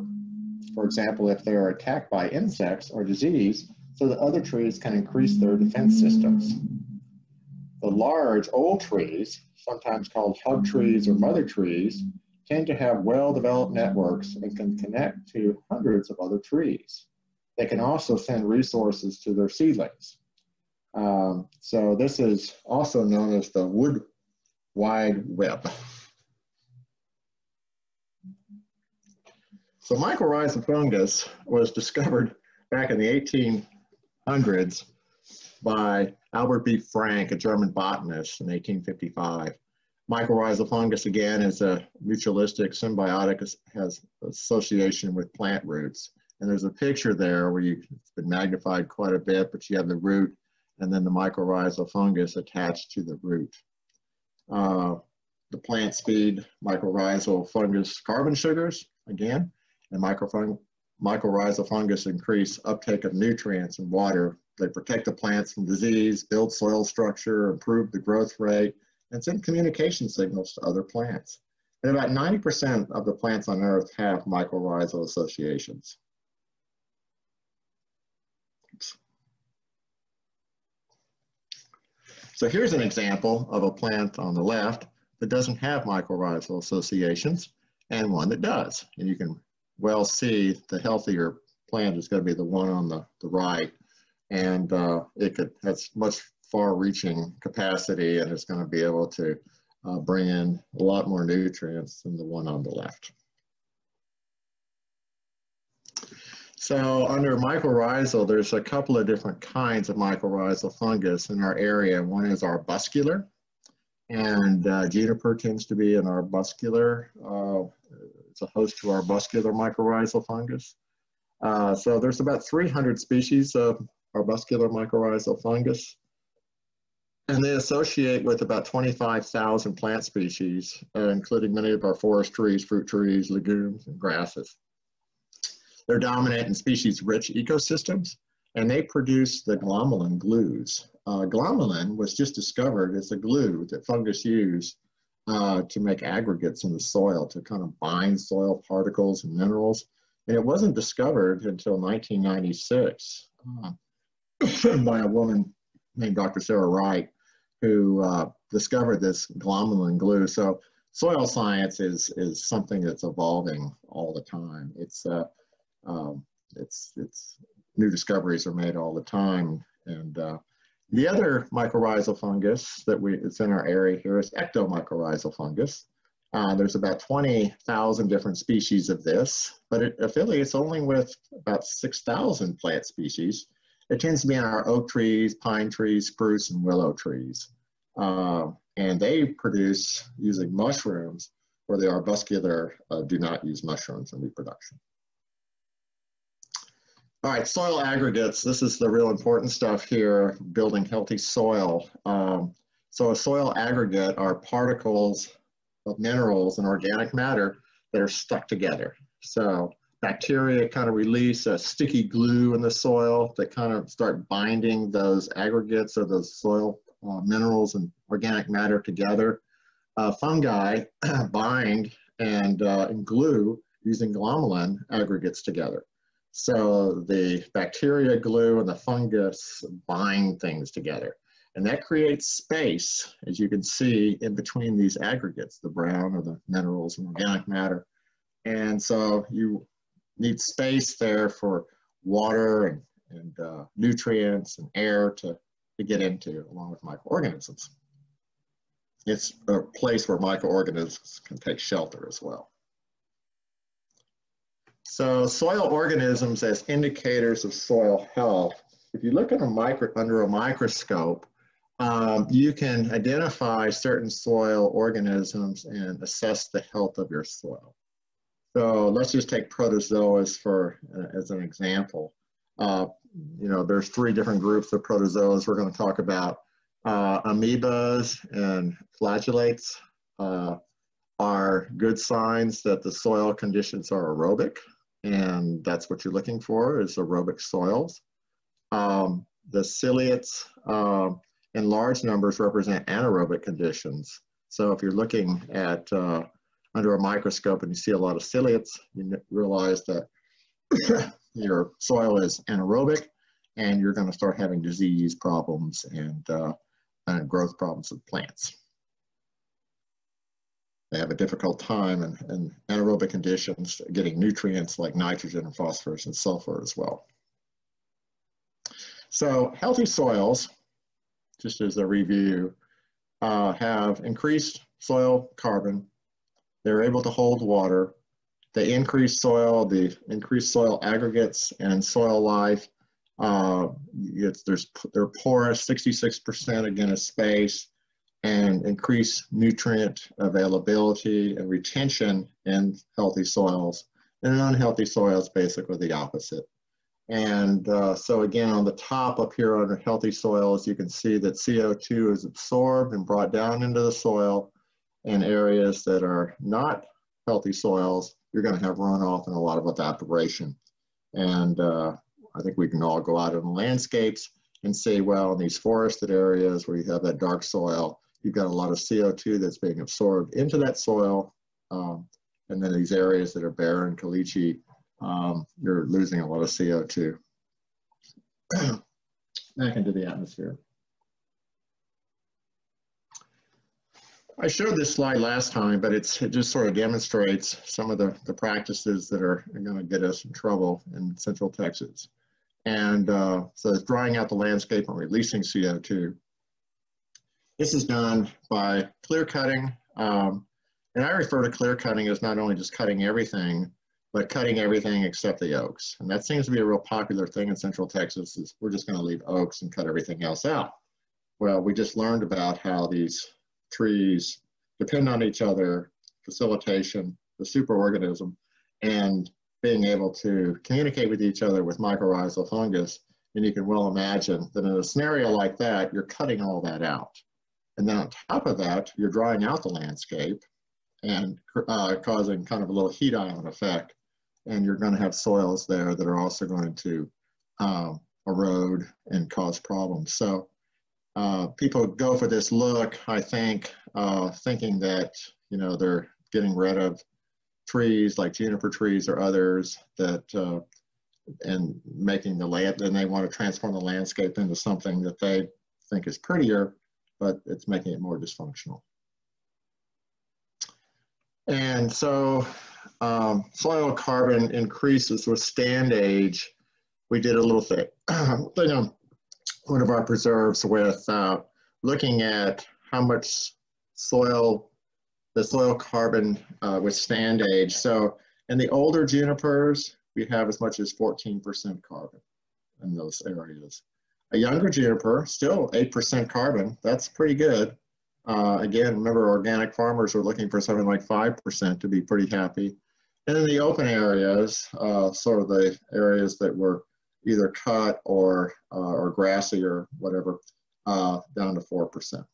For example, if they are attacked by insects or disease, so that other trees can increase their defense systems. The large old trees, sometimes called hub trees or mother trees, tend to have well-developed networks and can connect to hundreds of other trees. They can also send resources to their seedlings. So this is also known as the wood wide web. So mycorrhizal fungus was discovered back in the 1800s by Albert B. Frank, a German botanist, in 1855. Mycorrhizal fungus, again, is a mutualistic symbiotic, has association with plant roots. And there's a picture there where it's been magnified quite a bit, but you have the root and then the mycorrhizal fungus attached to the root. The plants feed mycorrhizal fungus carbon sugars, again, and mycorrhizal fungus increase uptake of nutrients and water. They protect the plants from disease, build soil structure, improve the growth rate, and send communication signals to other plants. And about 90% of the plants on Earth have mycorrhizal associations. Oops. So here's an example of a plant on the left that doesn't have mycorrhizal associations, and one that does. And you can well see the healthier plant is going to be the one on the right, and it has much far-reaching capacity, and it's going to be able to bring in a lot more nutrients than the one on the left. So under mycorrhizal, there's a couple of different kinds of mycorrhizal fungus in our area. One is arbuscular, and Juniper tends to be an arbuscular, it's a host to arbuscular mycorrhizal fungus. So there's about 300 species of arbuscular mycorrhizal fungus, and they associate with about 25,000 plant species, including many of our forest trees, fruit trees, legumes, and grasses. They're dominant in species-rich ecosystems, and they produce the glomalin glues. Glomalin was just discovered as a glue that fungus use to make aggregates in the soil to kind of bind soil particles and minerals. And it wasn't discovered until 1996 by a woman named Dr. Sarah Wright, who discovered this glomalin glue. So soil science is something that's evolving all the time. It's new discoveries are made all the time. And the other mycorrhizal fungus it's in our area here is Ectomycorrhizal Fungus. There's about 20,000 different species of this, but it affiliates only with about 6,000 plant species. It tends to be in our oak trees, pine trees, spruce, and willow trees. And they produce using mushrooms, where the arbuscular do not use mushrooms in reproduction. All right, soil aggregates. This is the real important stuff here, building healthy soil. So a soil aggregate are particles of minerals and organic matter that are stuck together. So bacteria kind of release a sticky glue in the soil that kind of start binding those aggregates or those soil minerals and organic matter together. Fungi bind and glue using glomalin aggregates together. So the bacteria glue and the fungus bind things together. And that creates space, as you can see, in between these aggregates, the brown or the minerals and organic matter. And so you need space there for water and nutrients and air to get into, along with microorganisms. It's a place where microorganisms can take shelter as well. So soil organisms as indicators of soil health. If you look at under a microscope, you can identify certain soil organisms and assess the health of your soil. So let's just take protozoas as an example. There's 3 different groups of protozoas we're going to talk about. Amoebas and flagellates are good signs that the soil conditions are aerobic, and that's what you're looking for, is aerobic soils. The ciliates in large numbers represent anaerobic conditions. So if you're looking at under a microscope and you see a lot of ciliates, you realize that your soil is anaerobic, and you're going to start having disease problems and growth problems with plants. They have a difficult time in anaerobic conditions getting nutrients like nitrogen and phosphorus and sulfur as well. So healthy soils, just as a review, have increased soil carbon. They're able to hold water. They increase soil, soil aggregates and soil life. They're porous, 66% again is space, and increase nutrient availability and retention in healthy soils. And in unhealthy soils, basically the opposite. And so again, on the top up here under healthy soils, you can see that CO2 is absorbed and brought down into the soil. And areas that are not healthy soils, you're going to have runoff and a lot of evaporation. And I think we can all go out in the landscapes and say, well, in these forested areas where you have that dark soil, you've got a lot of CO2 that's being absorbed into that soil. And then these areas that are barren, caliche, you're losing a lot of CO2 back into the atmosphere. I showed this slide last time, but it just sort of demonstrates some of the practices that are going to get us in trouble in Central Texas. And so it's drying out the landscape and releasing CO2. This is done by clear cutting. And I refer to clear cutting as not only just cutting everything, but cutting everything except the oaks. And that seems to be a real popular thing in Central Texas, is we're just going to leave oaks and cut everything else out. Well, we just learned about how these trees depend on each other, facilitation, the superorganism, and being able to communicate with each other with mycorrhizal fungus. And you can well imagine that in a scenario like that, you're cutting all that out. And then on top of that, you're drying out the landscape and causing kind of a little heat island effect. And you're going to have soils there that are also going to erode and cause problems. So people go for this look, I think, thinking that, you know, they're getting rid of trees like juniper trees or others that, and making the land, and they want to transform the landscape into something that they think is prettier, but it's making it more dysfunctional. And so soil carbon increases with stand age. We did a little thing on one of our preserves with looking at how much the soil carbon with stand age. So in the older junipers, we have as much as 14% carbon in those areas. A younger juniper, still 8% carbon, that's pretty good. Again, remember, organic farmers are looking for something like 5% to be pretty happy. And in the open areas, sort of the areas that were either cut or grassy or whatever, down to 4%.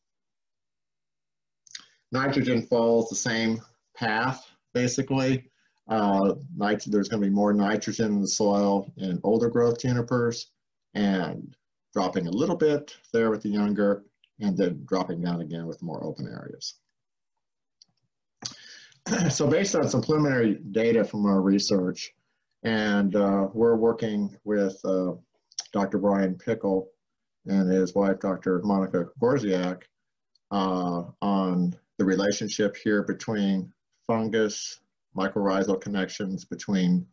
Nitrogen follows the same path, basically. There's going to be more nitrogen in the soil in older growth junipers, and dropping a little bit there with the younger, and then dropping down again with more open areas. So based on some preliminary data from our research, and we're working with Dr. Brian Pickle and his wife, Dr. Monica Gorziak, on the relationship here between fungus, mycorrhizal connections between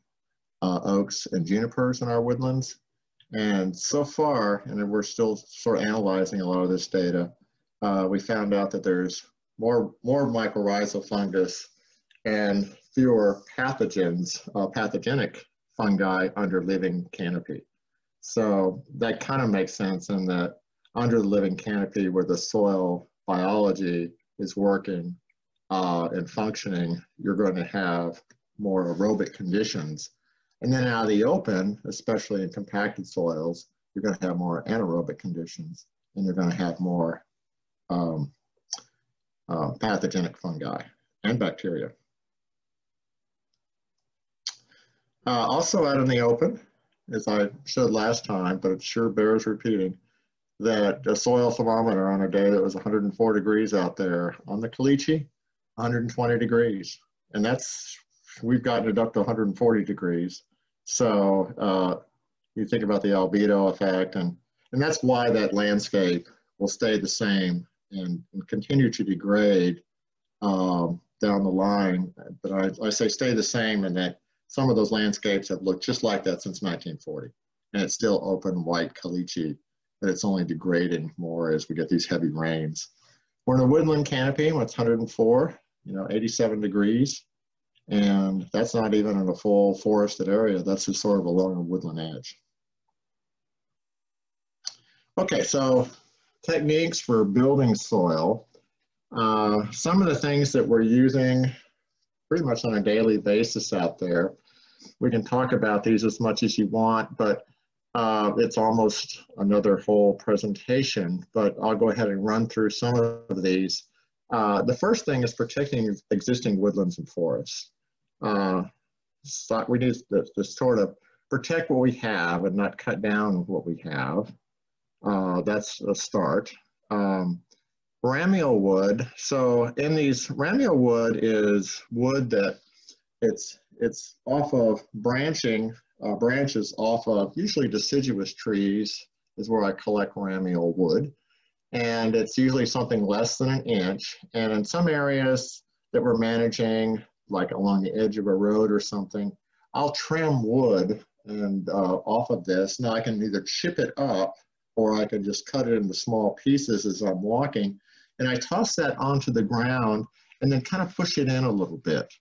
oaks and junipers in our woodlands. And so far, and we're still sort of analyzing a lot of this data, we found out that there's more mycorrhizal fungus and fewer pathogens, pathogenic fungi under living canopy. So that kind of makes sense in that under the living canopy where the soil biology is working and functioning, you're going to have more aerobic conditions. And then out of the open, especially in compacted soils, you're going to have more anaerobic conditions, and you're going to have more pathogenic fungi and bacteria. Also out in the open, as I showed last time, but it sure bears repeating, that a soil thermometer on a day that was 104 degrees out there on the caliche, 120 degrees. And we've gotten it up to 140 degrees. So you think about the albedo effect, and that's why that landscape will stay the same and continue to degrade down the line. But I say stay the same in that some of those landscapes have looked just like that since 1940. And it's still open, white caliche, but it's only degrading more as we get these heavy rains. We're in a woodland canopy when it's 104, 87 degrees. And that's not even in a full forested area. That's just sort of along a woodland edge. Okay, so techniques for building soil. Some of the things that we're using pretty much on a daily basis out there. we can talk about these as much as you want, but it's almost another whole presentation, but I'll go ahead and run through some of these. The first thing is protecting existing woodlands and forests. So we need to sort of protect what we have and not cut down what we have. That's a start. Ramial wood. So in these, ramial wood is wood that it's off of branches off of usually deciduous trees is where I collect ramial wood. And it's usually something less than an inch. And in some areas that we're managing, like along the edge of a road or something, I'll trim wood and off of this. Now I can either chip it up or I can just cut it into small pieces as I'm walking. And I toss that onto the ground and then kind of push it in a little bit.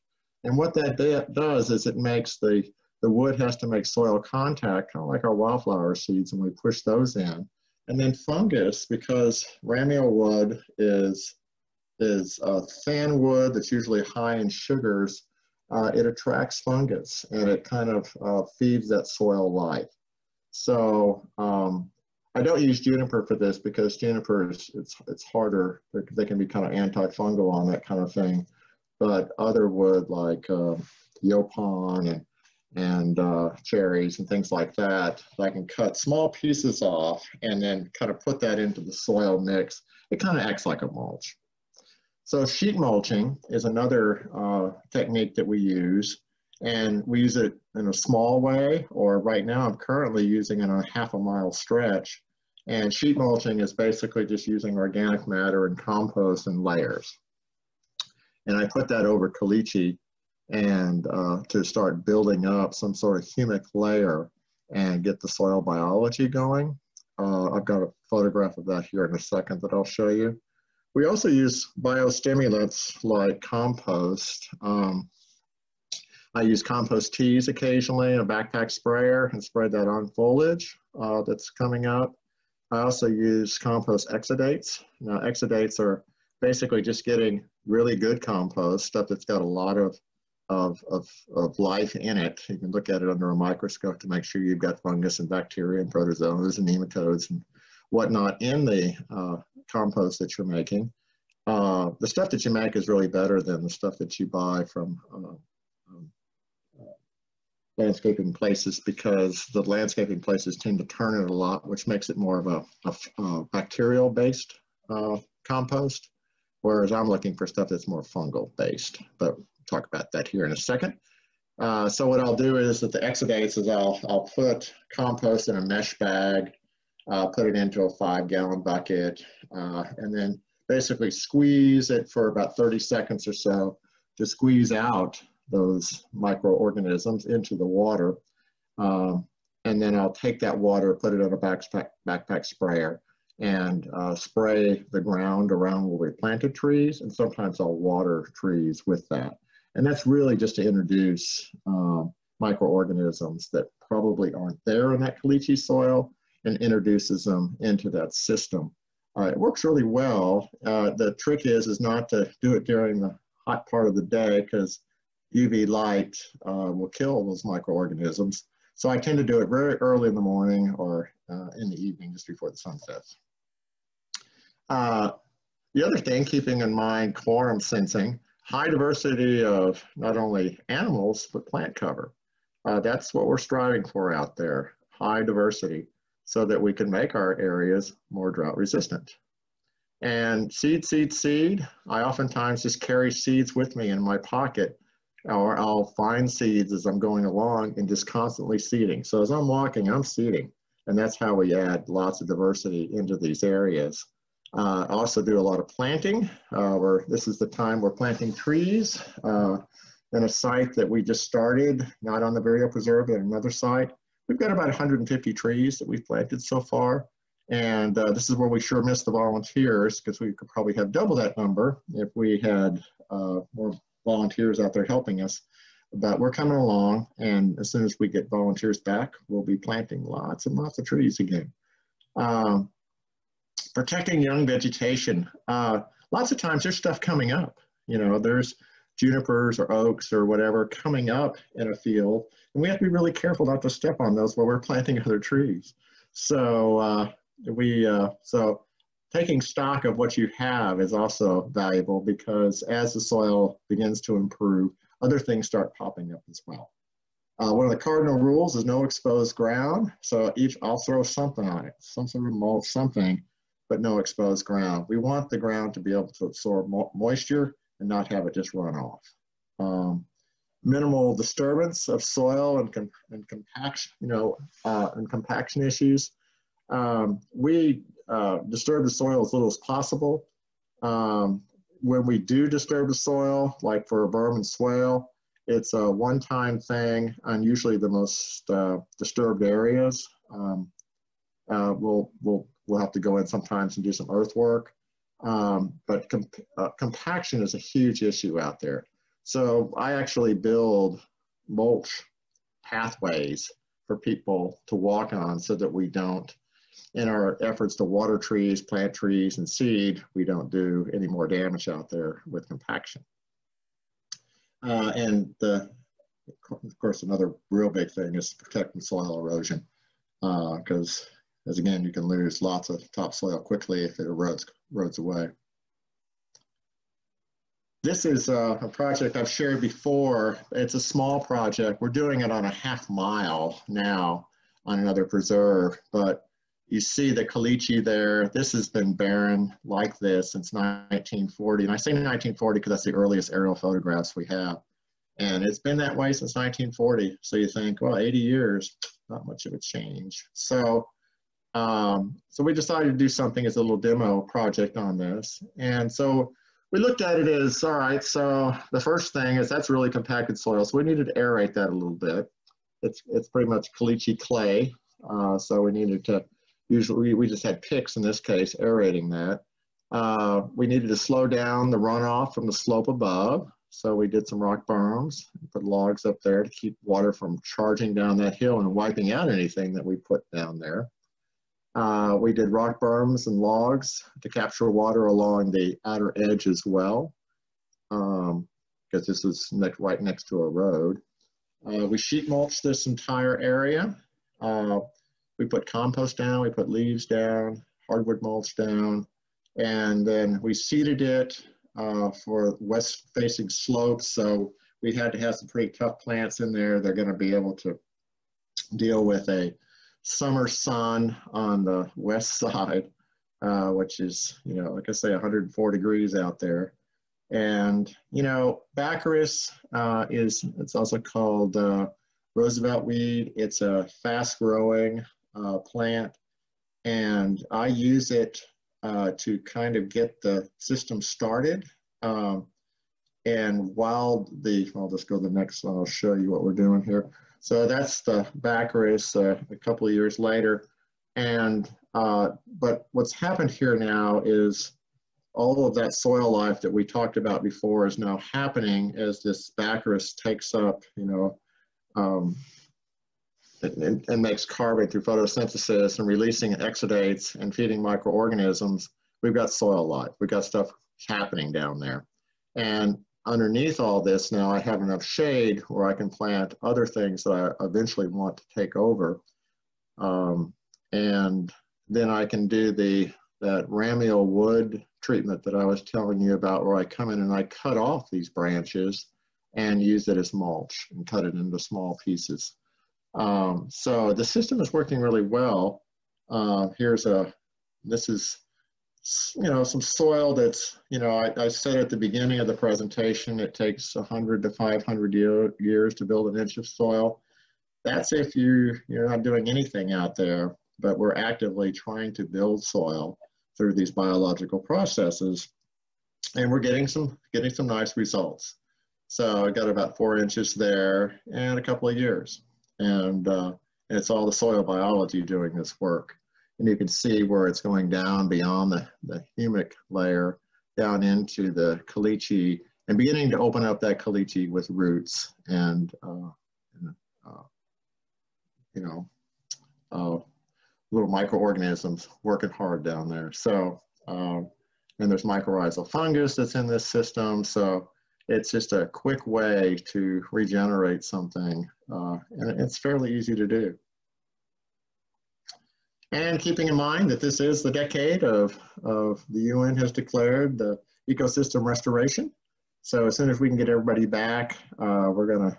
And what that does is it makes the wood has to make soil contact, kind of like our wildflower seeds, and we push those in. And then fungus, because ramial wood is thin wood that's usually high in sugars, it attracts fungus and it kind of feeds that soil life. So I don't use juniper for this because juniper it's harder. They can be kind of antifungal on that kind of thing. But other wood like yopon and cherries and things like that, I can cut small pieces off and then kind of put that into the soil mix. It kind of acts like a mulch. So sheet mulching is another technique that we use, and we use it in a small way, or right now I'm currently using it in a half-a-mile stretch. And sheet mulching is basically just using organic matter and compost in layers. And I put that over caliche and to start building up some sort of humic layer and get the soil biology going. I've got a photograph of that here in a second that I'll show you. We also use biostimulants like compost. I use compost teas occasionally in a backpack sprayer and spread that on foliage that's coming up. I also use compost exudates. Now, exudates are basically just getting really good compost, stuff that's got a lot of life in it. You can look at it under a microscope to make sure you've got fungus and bacteria and protozoas and nematodes and whatnot in the compost that you're making. The stuff that you make is really better than the stuff that you buy from landscaping places, because the landscaping places tend to turn it a lot, which makes it more of a bacterial-based compost, whereas I'm looking for stuff that's more fungal-based, but we'll talk about that here in a second. So what I'll do is that the exudates is I'll put compost in a mesh bag, put it into a 5-gallon bucket, and then basically squeeze it for about 30 seconds or so to squeeze out those microorganisms into the water. And then I'll take that water, put it in a backpack sprayer, and spray the ground around where we planted trees, and sometimes I'll water trees with that. And that's really just to introduce microorganisms that probably aren't there in that caliche soil, and introduces them into that system. It works really well. The trick is not to do it during the hot part of the day, because UV light will kill those microorganisms. So I tend to do it very early in the morning or in the evening, just before the sun sets. The other thing, keeping in mind quorum sensing, high diversity of not only animals, but plant cover. That's what we're striving for out there, high diversity, so that we can make our areas more drought resistant. And seed. I oftentimes just carry seeds with me in my pocket, or I'll find seeds as I'm going along and just constantly seeding. So as I'm walking, I'm seeding, and that's how we add lots of diversity into these areas. I also do a lot of planting, where this is the time we're planting trees in a site that we just started, not on the Vireo Preserve, but another site. We've got about 150 trees that we've planted so far. And this is where we sure miss the volunteers, because we could probably have double that number if we had more volunteers out there helping us. But we're coming along, and as soon as we get volunteers back, we'll be planting lots and lots of trees again. Protecting young vegetation. Lots of times there's stuff coming up. You know, there's junipers or oaks or whatever coming up in a field. And we have to be really careful not to step on those while we're planting other trees. So so taking stock of what you have is also valuable, because as the soil begins to improve, other things start popping up as well. One of the cardinal rules is no exposed ground. So I'll throw something on it, some sort of mulch, something, but no exposed ground. We want the ground to be able to absorb moisture and not have it just run off. Minimal disturbance of soil and compaction, and compaction issues. We disturb the soil as little as possible. When we do disturb the soil, like for a berm and swale, it's a one-time thing on usually the most disturbed areas. We'll have to go in sometimes and do some earthwork. But compaction is a huge issue out there. So I actually build mulch pathways for people to walk on, so that we don't, in our efforts to water trees, plant trees, and seed, we don't do any more damage out there with compaction. And of course, another real big thing is protecting soil erosion, because as again, you can lose lots of topsoil quickly if it erodes away. This is a project I've shared before. It's a small project. We're doing it on a half mile now on another preserve, but you see the caliche there. This has been barren like this since 1940. And I say 1940 because that's the earliest aerial photographs we have. And it's been that way since 1940. So you think, well, 80 years, not much of a change. So we decided to do something as a little demo project on this. And so we looked at it as, all right, so the first thing is that's really compacted soil. So we needed to aerate that a little bit. It's pretty much caliche clay. So we needed to, usually we just had picks in this case, aerating that. We needed to slow down the runoff from the slope above. So we did some rock berms, put logs up there to keep water from charging down that hill and wiping out anything that we put down there. We did rock berms and logs to capture water along the outer edge as well, because this is right next to a road. We sheet mulched this entire area. We put compost down, we put leaves down, hardwood mulch down, and then we seeded it for west-facing slopes. So we had to have some pretty tough plants in there. They're going to be able to deal with a summer sun on the west side, which is, like I say, 104 degrees out there. And, Baccharis it's also called Roosevelt weed. It's a fast-growing plant, and I use it to kind of get the system started. And while I'll just go to the next one, I'll show you what we're doing here. So that's the Baccharis a couple of years later. And, but what's happened here now is all of that soil life that we talked about before is now happening as this Baccharis takes up, and makes carbon through photosynthesis and releasing exudates and feeding microorganisms. We've got soil life. We've got stuff happening down there. And underneath all this now, I have enough shade where I can plant other things that I eventually want to take over. And then I can do that ramial wood treatment that I was telling you about, where I come in and I cut off these branches and use it as mulch and cut it into small pieces. So the system is working really well. This is, some soil that's, I said at the beginning of the presentation, it takes 100 to 500 years to build an inch of soil. That's if you're not doing anything out there, but we're actively trying to build soil through these biological processes, and we're getting some nice results. So I got about 4 inches there in a couple of years. And it's all the soil biology doing this work. And you can see where it's going down beyond the humic layer, down into the caliche, and beginning to open up that caliche with roots and little microorganisms working hard down there. So, and there's mycorrhizal fungus that's in this system. So, it's just a quick way to regenerate something, and it's fairly easy to do. And keeping in mind that this is the decade of the UN has declared the ecosystem restoration. So as soon as we can get everybody back, we're going to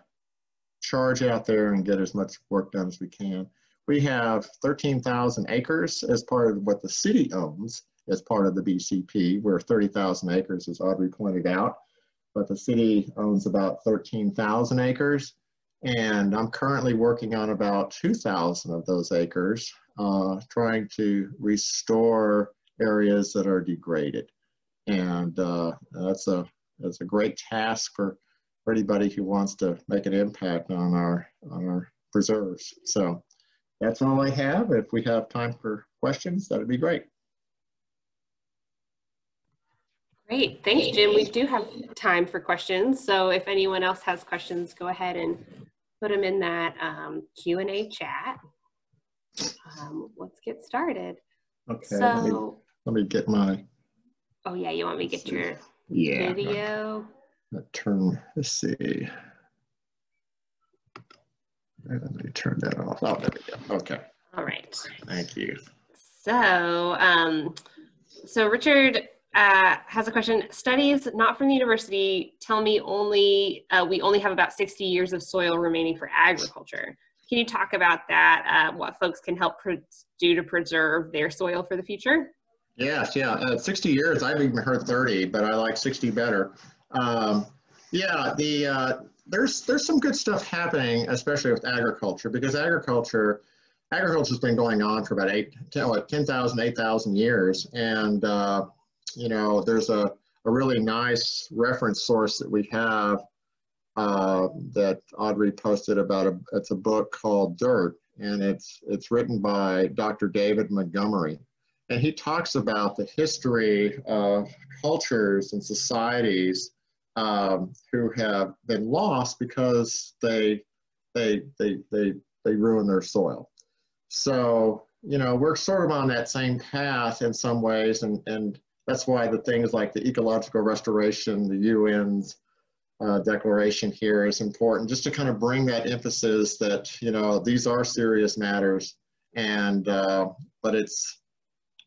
charge out there and get as much work done as we can. We have 13,000 acres as part of what the city owns as part of the BCP, where 30,000 acres, as Audrey pointed out. But the city owns about 13,000 acres. And I'm currently working on about 2,000 of those acres, trying to restore areas that are degraded. And that's a great task for anybody who wants to make an impact on our preserves. So that's all I have. If we have time for questions, that'd be great. Great, thanks, Jim. We do have time for questions. So if anyone else has questions, go ahead and put them in that Q&A chat. Let's get started. Okay, so, let me get my... Oh yeah, you want me to get your video? Let's see. Let me turn that off. Oh, there we go. Okay. All right. Thank you. So, so Richard has a question. Studies not from the university tell me we only have about 60 years of soil remaining for agriculture. Can you talk about that? What folks can help do to preserve their soil for the future? Yes, yeah. 60 years, I've even heard 30, but I like 60 better. Yeah, there's some good stuff happening, especially with agriculture, because agriculture's been going on for about 10,000, 8,000 years. And, you know, there's a really nice reference source that we have that Audrey posted about. It's a book called Dirt, and it's written by Dr. David Montgomery. And he talks about the history of cultures and societies who have been lost because they ruin their soil. So, you know, we're sort of on that same path in some ways, and that's why the things like the ecological restoration, the UN's declaration here is important, just to kind of bring that emphasis that, you know, these are serious matters, and but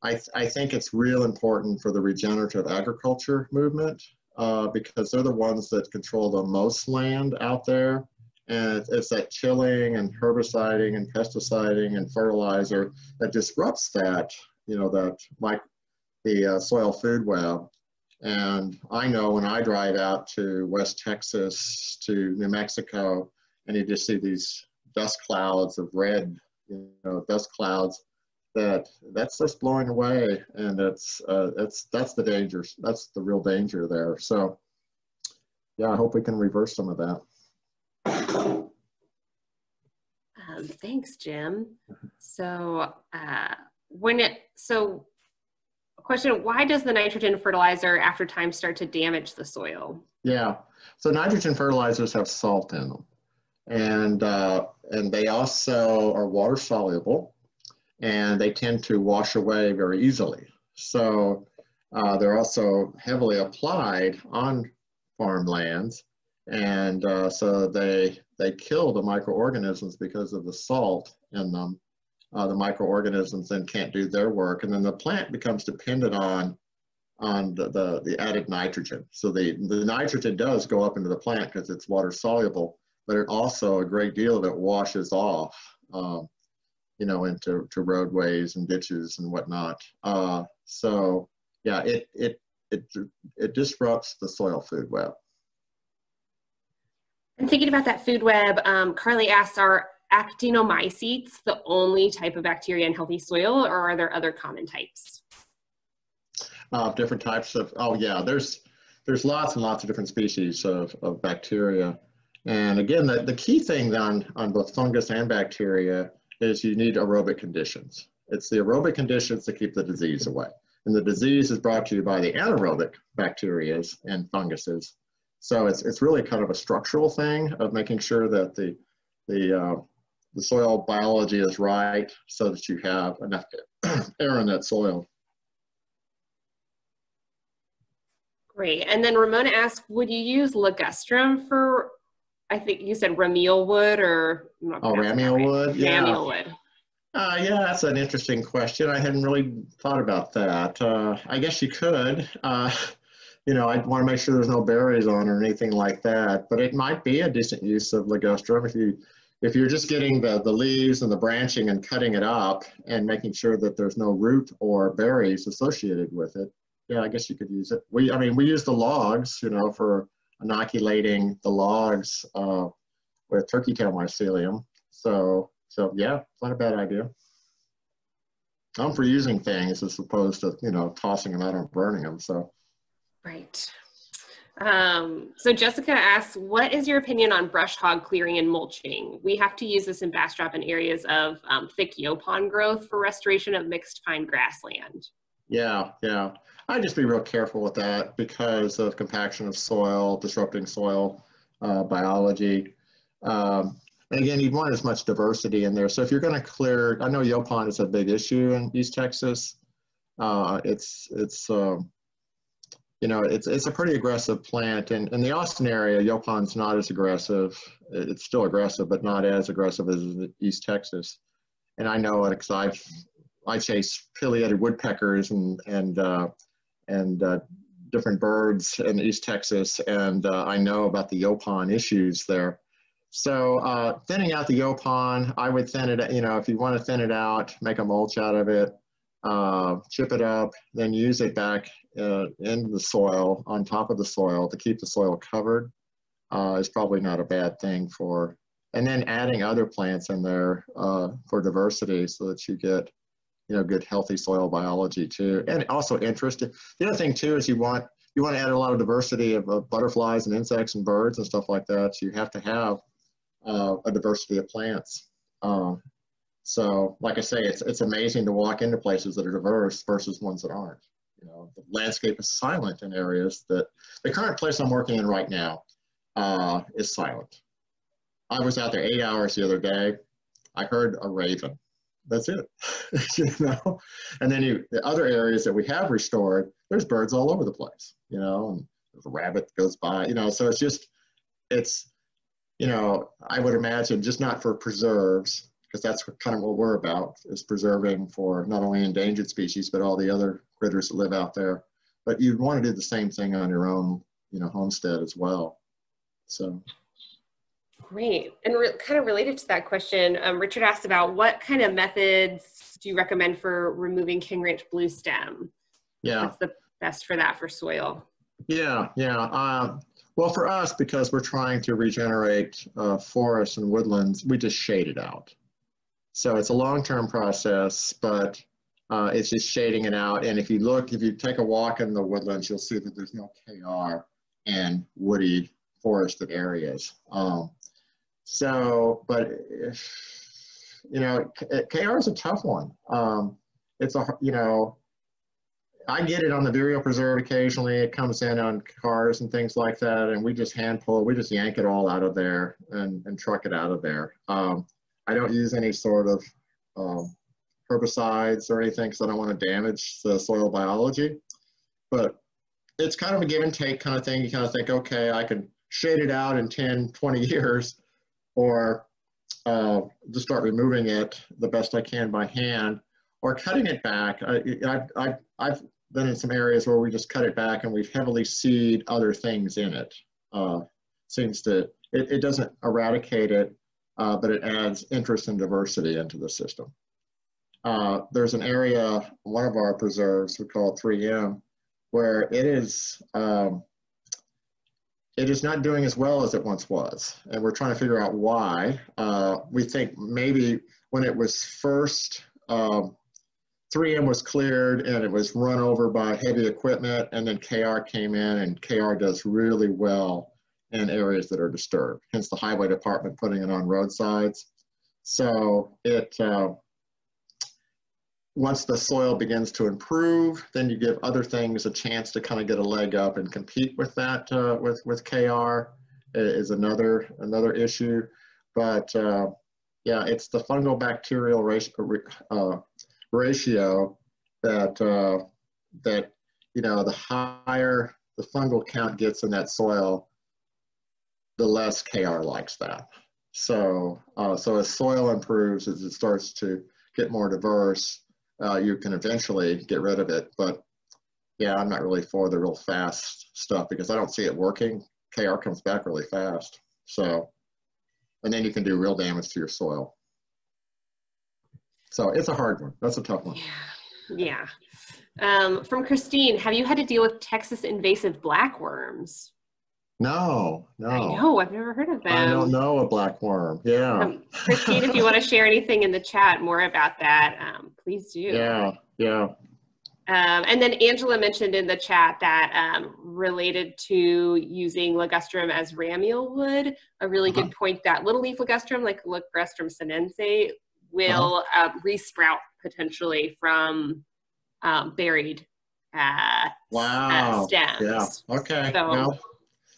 I think it's real important for the regenerative agriculture movement because they're the ones that control the most land out there. And it's that tilling and herbiciding and pesticiding and fertilizer that disrupts that, you know, the soil food web. And I know when I drive out to West Texas, to New Mexico, and you just see these dust clouds of red, you know, dust clouds, that's just blowing away, and that's the danger. That's the real danger there. So yeah, I hope we can reverse some of that. Thanks, Jim. So question, why does the nitrogen fertilizer after time start to damage the soil? Yeah, so nitrogen fertilizers have salt in them, and they also are water soluble, and they tend to wash away very easily. So they're also heavily applied on farmlands, and so they kill the microorganisms because of the salt in them. The microorganisms then can't do their work, and then the plant becomes dependent on the added nitrogen. So the nitrogen does go up into the plant because it's water soluble, but it also, a great deal of it washes off, you know, into roadways and ditches and whatnot. So yeah, it disrupts the soil food web. And thinking about that food web, Carly asks, are Actinomycetes the only type of bacteria in healthy soil, or are there other common types? Different types of, oh yeah, there's lots and lots of different species of bacteria. And again, the key thing on both fungus and bacteria is you need aerobic conditions. It's the aerobic conditions that keep the disease away. And the disease is brought to you by the anaerobic bacteria and funguses. So it's really kind of a structural thing of making sure that the soil biology is right so that you have enough air in that soil. Great. And then Ramona asked, would you use ligustrum for, I think you said Bramilwood or I'm not pronouncing that right. Bramilwood, yeah. Bramilwood. Yeah, that's an interesting question. I hadn't really thought about that. I guess you could. You know, I'd want to make sure there's no berries on or anything like that. But it might be a decent use of ligustrum if you're just getting the leaves and the branching and cutting it up and making sure that there's no root or berries associated with it. Yeah, I guess you could use it. I mean, we use the logs, you know, for inoculating the logs with turkey tail mycelium. So yeah, it's not a bad idea. I'm for using things as opposed to, you know, tossing them out and burning them. So. Right. So Jessica asks, what is your opinion on brush hog clearing and mulching? We have to use this in Bastrop in areas of thick yaupon growth for restoration of mixed pine grassland. Yeah. I'd just be real careful with that because of compaction of soil, disrupting soil biology. And again, you'd want as much diversity in there. So if you're going to clear, I know yaupon is a big issue in East Texas. You know, it's a pretty aggressive plant. And in the Austin area, yaupon's not as aggressive. It's still aggressive, but not as aggressive as East Texas. And I know it because I chase pileated woodpeckers and different birds in East Texas, and I know about the yaupon issues there. So thinning out the yaupon, I would thin it, you know, if you want to thin it out, make a mulch out of it, chip it up, then use it back in the soil, on top of the soil to keep the soil covered is probably not a bad thing for, and then adding other plants in there for diversity so that you get, you know, good healthy soil biology too, and also interest. The other thing too is you want to add a lot of diversity of butterflies and insects and birds and stuff like that. So you have to have a diversity of plants. So like I say, it's amazing to walk into places that are diverse versus ones that aren't. You know, the landscape is silent in areas that, the current place I'm working in right now is silent. I was out there 8 hours the other day. I heard a raven. That's it, you know? And then the other areas that we have restored, there's birds all over the place, you know, and there's a rabbit goes by, you know, so it's, you know, I would imagine just not for preserves, because that's kind of what we're about, is preserving for not only endangered species, but all the other critters that live out there. But you'd want to do the same thing on your own, you know, homestead as well. So. Great. And kind of related to that question, Richard asked about what kind of methods do you recommend for removing King Ranch blue stem? Yeah. What's the best for that for soil? Yeah. Well, for us, because we're trying to regenerate forests and woodlands, we just shade it out. So it's a long-term process, but it's just shading it out. And if you take a walk in the woodlands, you'll see that there's no KR in woody forested areas. But you know, KR is a tough one. You know, I get it on the Vireo Preserve occasionally. It comes in on cars and things like that, and we just hand pull, we just yank it all out of there and truck it out of there. I don't use any sort of herbicides or anything because I don't want to damage the soil biology. But it's kind of a give and take kind of thing. You kind of think, okay, I can shade it out in 10, 20 years, or just start removing it the best I can by hand, or cutting it back. I've been in some areas where we just cut it back and we heavily seed other things in it. It doesn't eradicate it, but it adds interest and diversity into the system. There's an area, one of our preserves, we call it 3M, where it is not doing as well as it once was. And we're trying to figure out why. We think maybe when it was first, 3M was cleared and it was run over by heavy equipment, and then KR came in, and KR does really well in areas that are disturbed, hence the highway department putting it on roadsides. So once the soil begins to improve, then you give other things a chance to kind of get a leg up and compete with that, with KR is another issue. But yeah, it's the fungal bacterial ratio that you know, the higher the fungal count gets in that soil, the less KR likes that. So, so as soil improves, as it starts to get more diverse, you can eventually get rid of it. But yeah, I'm not really for the real fast stuff because I don't see it working. KR comes back really fast. So, and then you can do real damage to your soil. So it's a hard one. That's a tough one. Yeah. From Christine, have you had to deal with Texas invasive blackworms? No. I know, I've never heard of them. I don't know a blackworm. Yeah. Christine, if you want to share anything in the chat more about that, please do. Yeah. And then Angela mentioned in the chat that related to using ligustrum as ramial wood, a really good point that little leaf ligustrum, like Ligustrum sinense, will resprout potentially from buried stems. Yeah. Okay. So, well,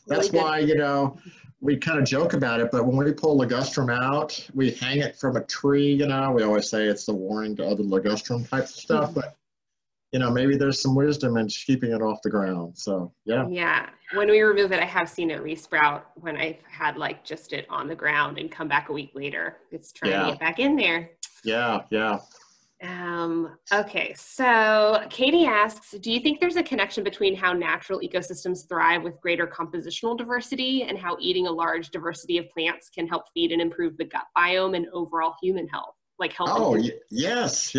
that's really why, you know, we kind of joke about it, but when we pull ligustrum out, we hang it from a tree, you know, we always say it's the warning to other ligustrum types of stuff, but you know, maybe there's some wisdom in keeping it off the ground. So, yeah. Yeah. When we remove it, I have seen it resprout when I've had like just it on the ground and come back a week later. It's trying to get back in there. Yeah. Okay. So Katie asks, do you think there's a connection between how natural ecosystems thrive with greater compositional diversity and how eating a large diversity of plants can help feed and improve the gut biome and overall human health? Like health. Oh, yes.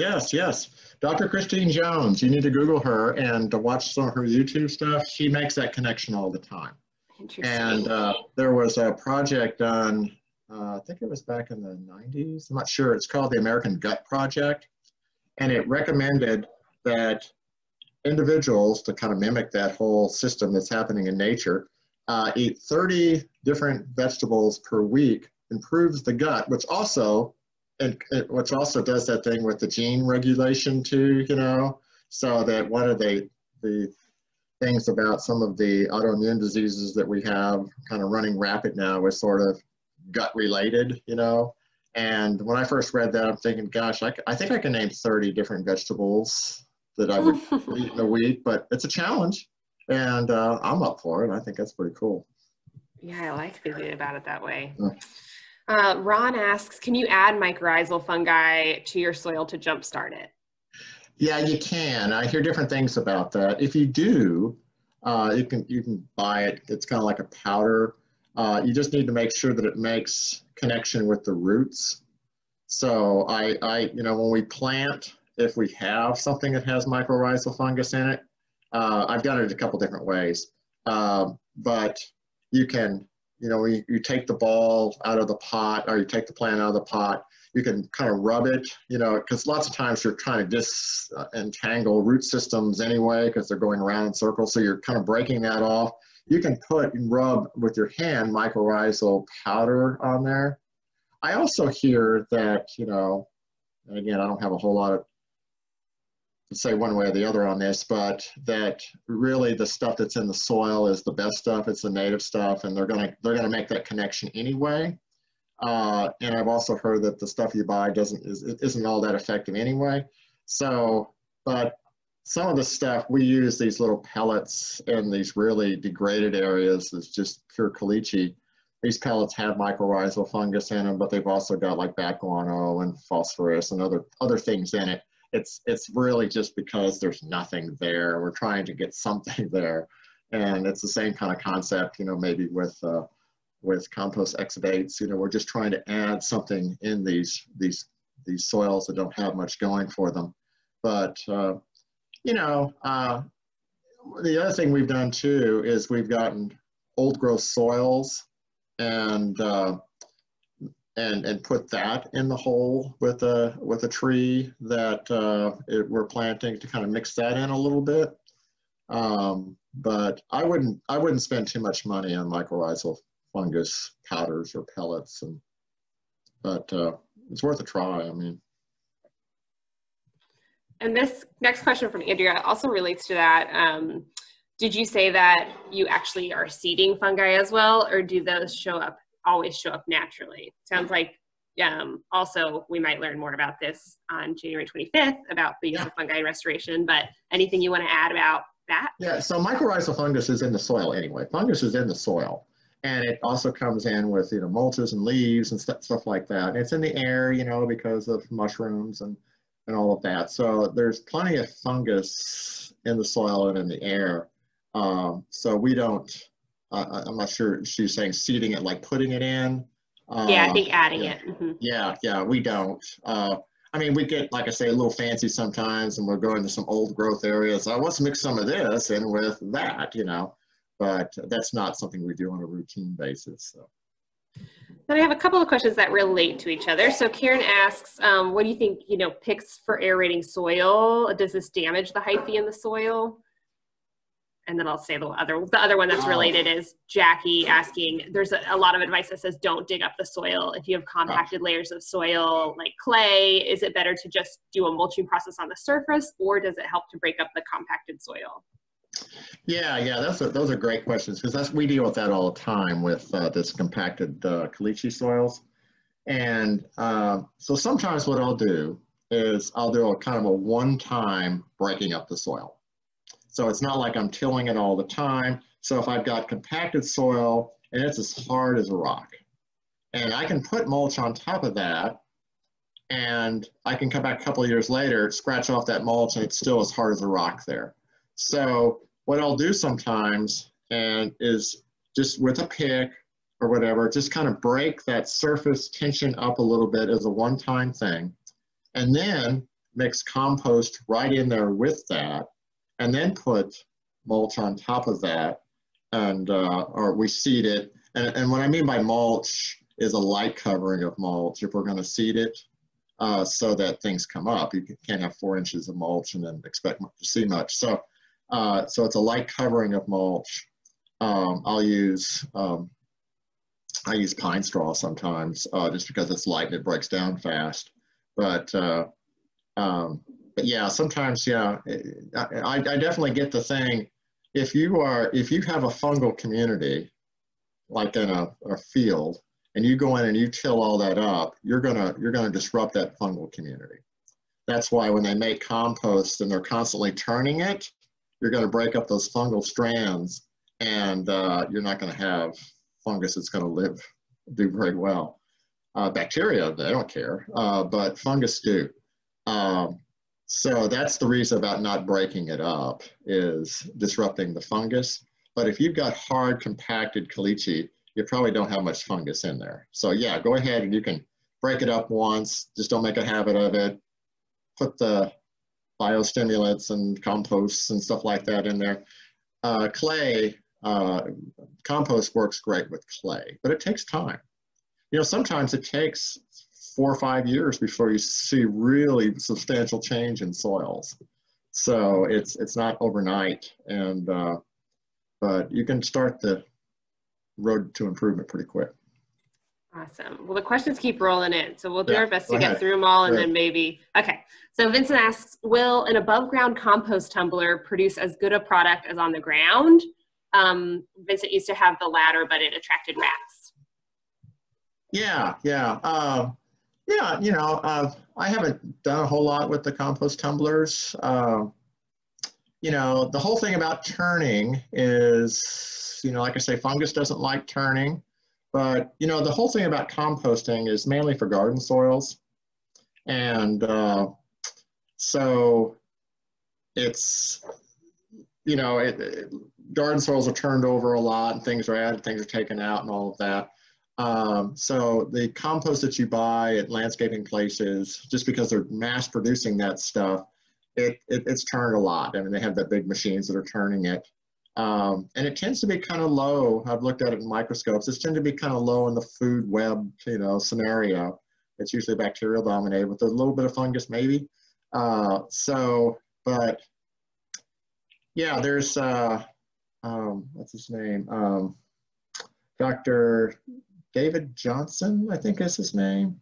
Dr. Christine Jones, you need to Google her and to watch some of her YouTube stuff. She makes that connection all the time. Interesting. And there was a project done, I think it was back in the 90s. I'm not sure. It's called the American Gut Project. And it recommended that individuals, to kind of mimic that whole system that's happening in nature, eat 30 different vegetables per week, improves the gut, which also does that thing with the gene regulation too, you know, so that one of the things about some of the autoimmune diseases that we have kind of running rapid now is sort of gut related, you know. And when I first read that, I'm thinking, gosh, I think I can name 30 different vegetables that I would eat in a week, but it's a challenge, and I'm up for it. I think that's pretty cool. Yeah, I like thinking about it that way. Ron asks, can you add mycorrhizal fungi to your soil to jumpstart it? Yeah, you can. I hear different things about that. If you do, you can buy it. It's kind of like a powder. You just need to make sure that it makes connection with the roots. So you know, when we plant, if we have something that has mycorrhizal fungus in it, I've done it a couple different ways. But you can, you know, you take the ball out of the pot, or you take the plant out of the pot, you can kind of rub it, you know, because lots of times you're trying to disentangle root systems anyway, because they're going around in circles. So you're kind of breaking that off. You can put and rub with your hand mycorrhizal powder on there. I also hear that, you know, and again, I don't have a whole lot to say one way or the other on this, but that really the stuff that's in the soil is the best stuff. It's the native stuff, and they're gonna make that connection anyway. And I've also heard that the stuff you buy isn't all that effective anyway. So, but some of the stuff, we use these little pellets in these really degraded areas. It's just pure caliche. These pellets have mycorrhizal fungus in them, but they've also got like bat guano and phosphorus and other things in it. It's really just because there's nothing there. We're trying to get something there. And it's the same kind of concept, you know, maybe with compost exudates. You know, we're just trying to add something in these soils that don't have much going for them. But you know, the other thing we've done too is we've gotten old growth soils and put that in the hole with a tree that we're planting to kind of mix that in a little bit. But I wouldn't spend too much money on mycorrhizal fungus powders or pellets, but it's worth a try. I mean. And this next question from Andrea also relates to that. Did you say that you actually are seeding fungi as well, or do those always show up naturally? Sounds like also we might learn more about this on January 25th about the use of fungi restoration, but anything you want to add about that? Yeah, so mycorrhizal fungus is in the soil anyway. Fungus is in the soil. And it also comes in with, mulches and leaves and stuff like that. And it's in the air, because of mushrooms and all of that. So there's plenty of fungus in the soil and in the air. So we don't, I'm not sure she's saying seeding it, like putting it in. Yeah, I think adding yeah. it. Mm-hmm. Yeah, we don't. I mean, we get, like I say, a little fancy sometimes, and we're going to some old growth areas. So let's mix some of this in with that, but that's not something we do on a routine basis. So. Then I have a couple of questions that relate to each other. So Karen asks, what do you think, picks for aerating soil? Does this damage the hyphae in the soil? And then I'll say the other one that's related is Jackie asking, there's a lot of advice that says don't dig up the soil. If you have compacted layers of soil like clay, is it better to just do a mulching process on the surface, or does it help to break up the compacted soil? Yeah, those are great questions, because we deal with that all the time with this compacted caliche soils. And so sometimes what I'll do is I'll do a kind of a one-time breaking up the soil. So it's not like I'm tilling it all the time. So if I've got compacted soil and it's as hard as a rock, and I can put mulch on top of that, and I can come back a couple of years later, scratch off that mulch, and it's still as hard as a rock there. So what I'll do sometimes is just with a pick or whatever, just kind of break that surface tension up a little bit as a one-time thing, and then mix compost right in there with that, and then put mulch on top of that, and or we seed it. And what I mean by mulch is a light covering of mulch if we're going to seed it, so that things come up. You can't have 4 inches of mulch and then expect to see much. So it's a light covering of mulch. I use pine straw sometimes, just because it's light and it breaks down fast. But yeah, sometimes, yeah, I definitely get the thing. If you have a fungal community, like in a field, and you go in and you till all that up, you're gonna disrupt that fungal community. That's why when they make compost and they're constantly turning it, you're gonna break up those fungal strands, and you're not gonna have fungus that's gonna do very well. Bacteria, they don't care, but fungus do. So that's the reason about not breaking it up, is disrupting the fungus. But if you've got hard compacted caliche, you probably don't have much fungus in there. So yeah, go ahead and you can break it up once, just don't make a habit of it. Put the biostimulants and composts and stuff like that in there. Clay, compost works great with clay, but it takes time. Sometimes it takes 4 or 5 years before you see really substantial change in soils. So it's not overnight, and but you can start the road to improvement pretty quick. Awesome. Well, the questions keep rolling in, so we'll do our best to get through them all, and then maybe, okay. So Vincent asks, will an above ground compost tumbler produce as good a product as on the ground? Vincent used to have the latter, but it attracted rats. Yeah. I haven't done a whole lot with the compost tumblers. The whole thing about turning is, like I say, fungus doesn't like turning, but, the whole thing about composting is mainly for garden soils. And so it's, garden soils are turned over a lot, and things are added, things are taken out and all of that. So the compost that you buy at landscaping places, just because they're mass producing that stuff, it's turned a lot. I mean, they have the big machines that are turning it. And it tends to be kind of low. I've looked at it in microscopes. It's tend to be kind of low in the food web, scenario. It's usually bacterial dominated with a little bit of fungus maybe. But yeah, there's, what's his name? Dr. David Johnson, I think is his name.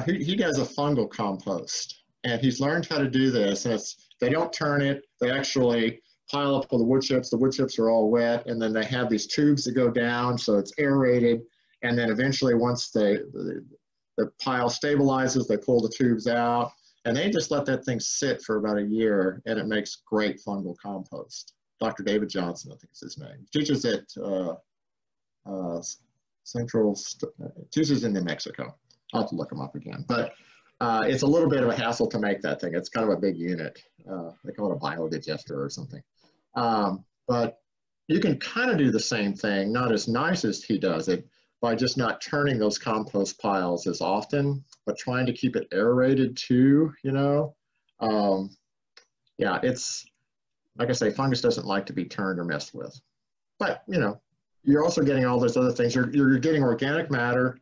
He does a fungal compost, and he's learned how to do this. And they don't turn it, they actually pile up all the wood chips. The wood chips are all wet, and then they have these tubes that go down, so it's aerated. And then eventually, once the pile stabilizes, they pull the tubes out, and they just let that thing sit for about a year, and it makes great fungal compost. Dr. David Johnson, I think is his name. Teaches at teaches in New Mexico. I'll have to look him up again. But it's a little bit of a hassle to make that thing. It's kind of a big unit. They call it a biodigester or something. But you can kind of do the same thing, not as nice as he does it, by just not turning those compost piles as often, but trying to keep it aerated too, you know. Yeah, it's, like I say, fungus doesn't like to be turned or messed with. But, you know, you're also getting all those other things. You're getting organic matter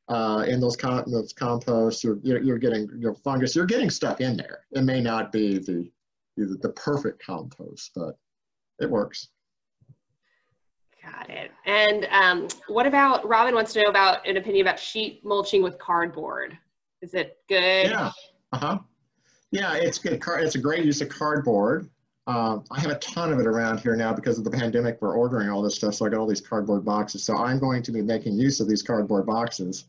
in those composts. You're getting, you know, fungus. You're getting stuff in there. It may not be the perfect compost, but it works. Got it. And what about, Robin wants to know about an opinion about sheet mulching with cardboard. Is it good? Yeah. Yeah, it's good. It's a great use of cardboard. I have a ton of it around here now because of the pandemic. We're ordering all this stuff, so I got all these cardboard boxes. So I'm going to be making use of these cardboard boxes.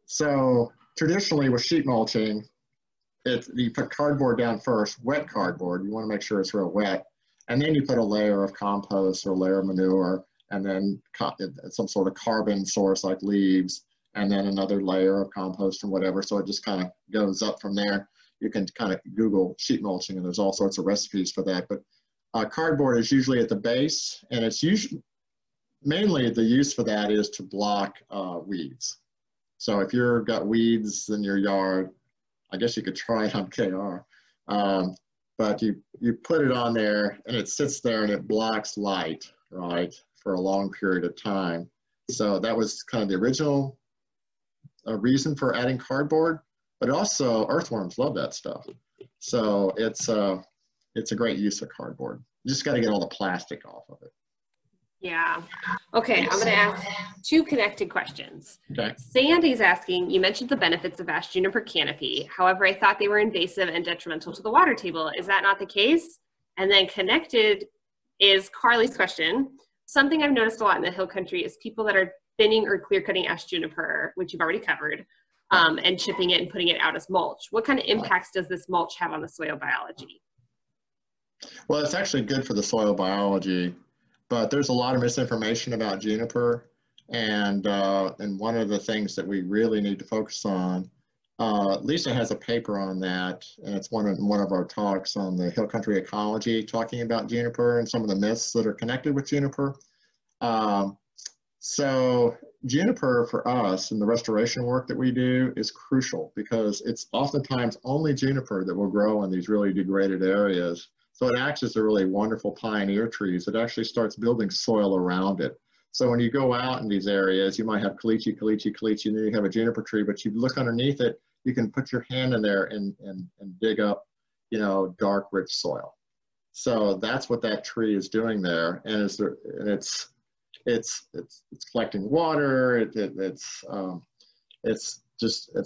So traditionally with sheet mulching, you put cardboard down first, wet cardboard. You want to make sure it's real wet. And then you put a layer of compost or a layer of manure, and then some sort of carbon source like leaves, and then another layer of compost and whatever. So it just kind of goes up from there. You can kind of Google sheet mulching, and there's all sorts of recipes for that. But cardboard is usually at the base, and it's usually, mainly the use for that is to block weeds. So if you've got weeds in your yard, I guess you could try it on KR. But you put it on there, and it sits there, and it blocks light, right, for a long period of time. So that was kind of the original reason for adding cardboard. But also earthworms love that stuff. So it's a great use of cardboard. You just got to get all the plastic off of it. Yeah. Okay, I'm going to ask two connected questions. Okay. Sandy's asking, you mentioned the benefits of ash juniper canopy. However, I thought they were invasive and detrimental to the water table. Is that not the case? And then connected is Carly's question. Something I've noticed a lot in the hill country is people that are thinning or clear cutting ash juniper, which you've already covered, and chipping it and putting it out as mulch. What kind of impacts does this mulch have on the soil biology? Well, it's actually good for the soil biology, but there's a lot of misinformation about juniper, and one of the things that we really need to focus on, Lisa has a paper on that, and it's one of our talks on the hill country ecology, talking about juniper and some of the myths that are connected with juniper. So juniper for us and the restoration work that we do is crucial because it's oftentimes only juniper that will grow in these really degraded areas. So it acts as a really wonderful pioneer trees. It actually starts building soil around it. So when you go out in these areas, you might have caliche, and then you have a juniper tree, but you look underneath it, you can put your hand in there and dig up, you know, dark, rich soil. So that's what that tree is doing there. And it's collecting water. It's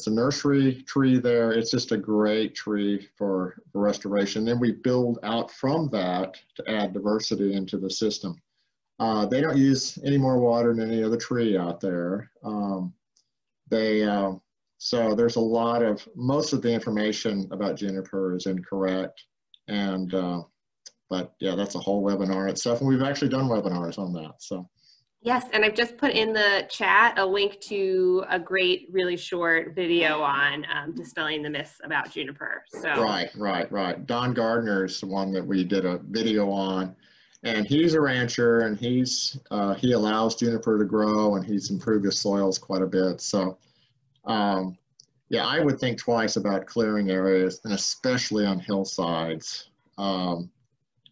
a nursery tree there. It's just a great tree for restoration. Then we build out from that to add diversity into the system. They don't use any more water than any other tree out there. So there's a lot of, most of the information about juniper is incorrect. And, but yeah, that's a whole webinar itself. And we've actually done webinars on that, so. Yes, and I've just put in the chat a link to a great, really short video on dispelling the myths about juniper. So right. Don Gardner's the one that we did a video on, and he's a rancher, and he allows juniper to grow, and he's improved his soils quite a bit. So, yeah, I would think twice about clearing areas, and especially on hillsides,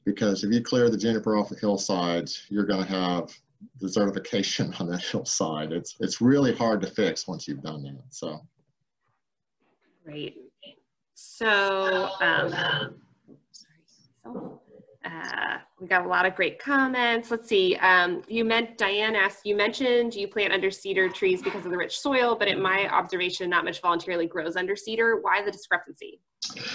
because if you clear the juniper off the hillsides, you're going to have desertification on that hillside. It's really hard to fix once you've done that. So great. So we got a lot of great comments. Let's see. Diane asked, you mentioned you plant under cedar trees because of the rich soil, but in my observation, not much voluntarily grows under cedar. Why the discrepancy?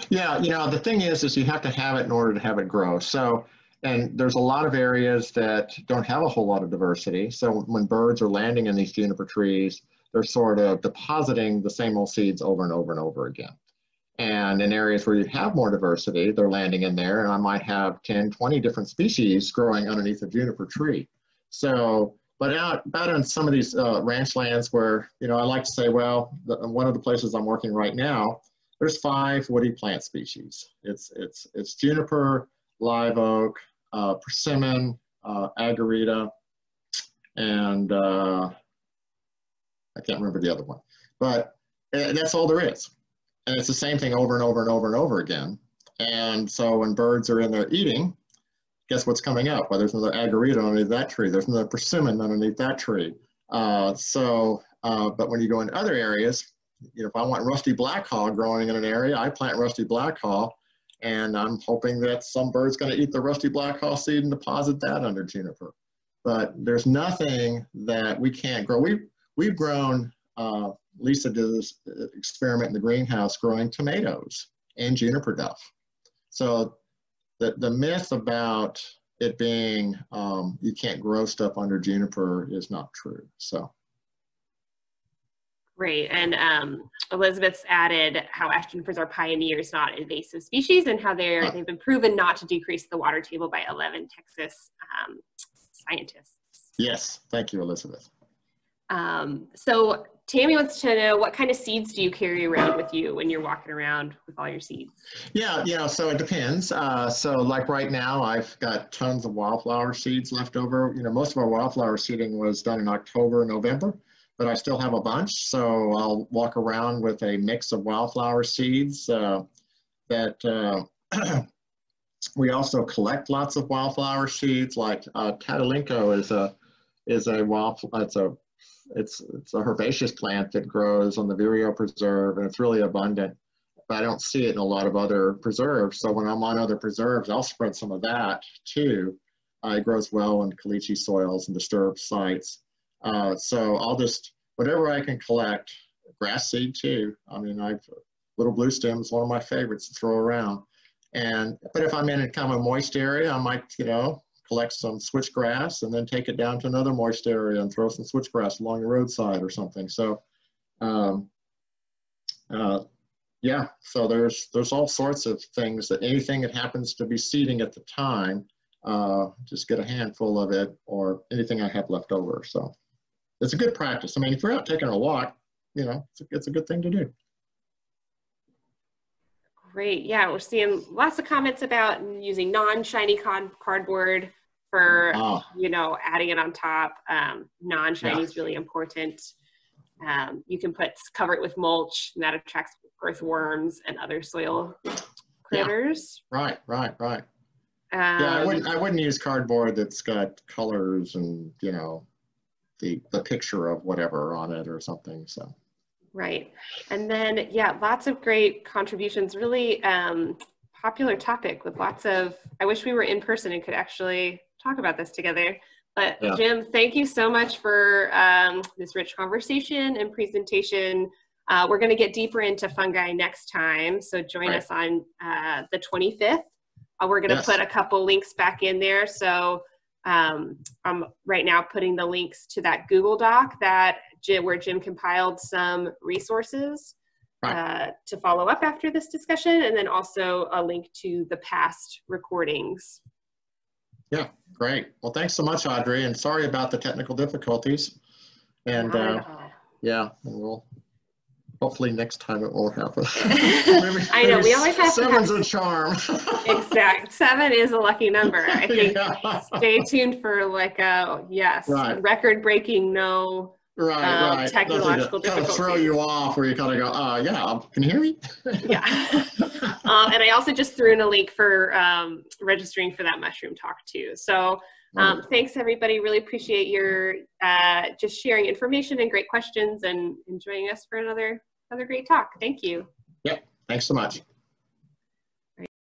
Yeah, you know, the thing is you have to have it in order to have it grow. So, and there's a lot of areas that don't have a whole lot of diversity. So when birds are landing in these juniper trees, they're sort of depositing the same old seeds over and over and over again. And in areas where you have more diversity, they're landing in there, and I might have 10, 20 different species growing underneath a juniper tree. So, but out in some of these ranch lands where, you know, I like to say, well, one of the places I'm working right now, there's 5 woody plant species. It's juniper, live oak, persimmon, agarita, and I can't remember the other one. But that's all there is. And it's the same thing over and over and over and over again. And so when birds are in there eating, guess what's coming up? Well, there's another agarita underneath that tree. There's another persimmon underneath that tree. But when you go into other areas, you know, if I want rusty blackhaw growing in an area, I plant rusty blackhaw, and I'm hoping that some bird's going to eat the rusty blackhaw seed and deposit that under juniper. But there's nothing that we can't grow. We've grown, Lisa did this experiment in the greenhouse growing tomatoes and juniper duff. So the myth about it being you can't grow stuff under juniper is not true. So. Great, and Elizabeth's added how ash junipers are pioneers, not invasive species, and how they've been proven not to decrease the water table by 11 Texas scientists. Yes, thank you, Elizabeth. So Tammy wants to know, what kind of seeds do you carry around with you when you're walking around with all your seeds? Yeah, so it depends. So like right now, I've got tons of wildflower seeds left over. You know, most of our wildflower seeding was done in October, November, but I still have a bunch. So I'll walk around with a mix of wildflower seeds that we also collect lots of wildflower seeds. Like Tatalinco is a herbaceous plant that grows on the Vireo Preserve, and it's really abundant, but I don't see it in a lot of other preserves. So when I'm on other preserves, I'll spread some of that too. It grows well in caliche soils and disturbed sites. So I'll just, whatever I can collect, grass seed too. I mean, little blue stem is one of my favorites to throw around. But if I'm in a kind of a moist area, I might, you know, collect some switchgrass and then take it down to another moist area and throw some switchgrass along the roadside or something. So, yeah, so there's all sorts of things, that anything that happens to be seeding at the time, just get a handful of it, or anything I have left over. So it's a good practice. I mean, if you're out taking a walk, you know, it's a good thing to do. Great. Yeah, we're seeing lots of comments about using non-shiny cardboard for, you know, adding it on top. Non-shiny is really important. You can cover it with mulch, and that attracts earthworms and other soil critters. Yeah. Right. Yeah, I wouldn't use cardboard that's got colors and, you know, the picture of whatever on it or something. So. Right. And then, yeah, lots of great contributions, really popular topic with lots of, I wish we were in person and could actually talk about this together. But yeah. Jim, thank you so much for this rich conversation and presentation. We're going to get deeper into fungi next time. So join us on the 25th. We're going to put a couple links back in there. So I'm right now putting the links to that Google Doc where Jim compiled some resources to follow up after this discussion, and then also a link to the past recordings. Yeah, great. Well, thanks so much, Audrey, and sorry about the technical difficulties. And yeah, we'll hopefully next time it won't happen. I know, we always have seven's a charm. Exact. 7 is a lucky number. I think stay tuned for like a record-breaking technological difficulties. Kind of throw you off where you kind of go, yeah, can you hear me? Yeah. And I also just threw in a link for registering for that mushroom talk too. So thanks everybody. Really appreciate your just sharing information and great questions and joining us for another great talk. Thank you. Yep. Thanks so much.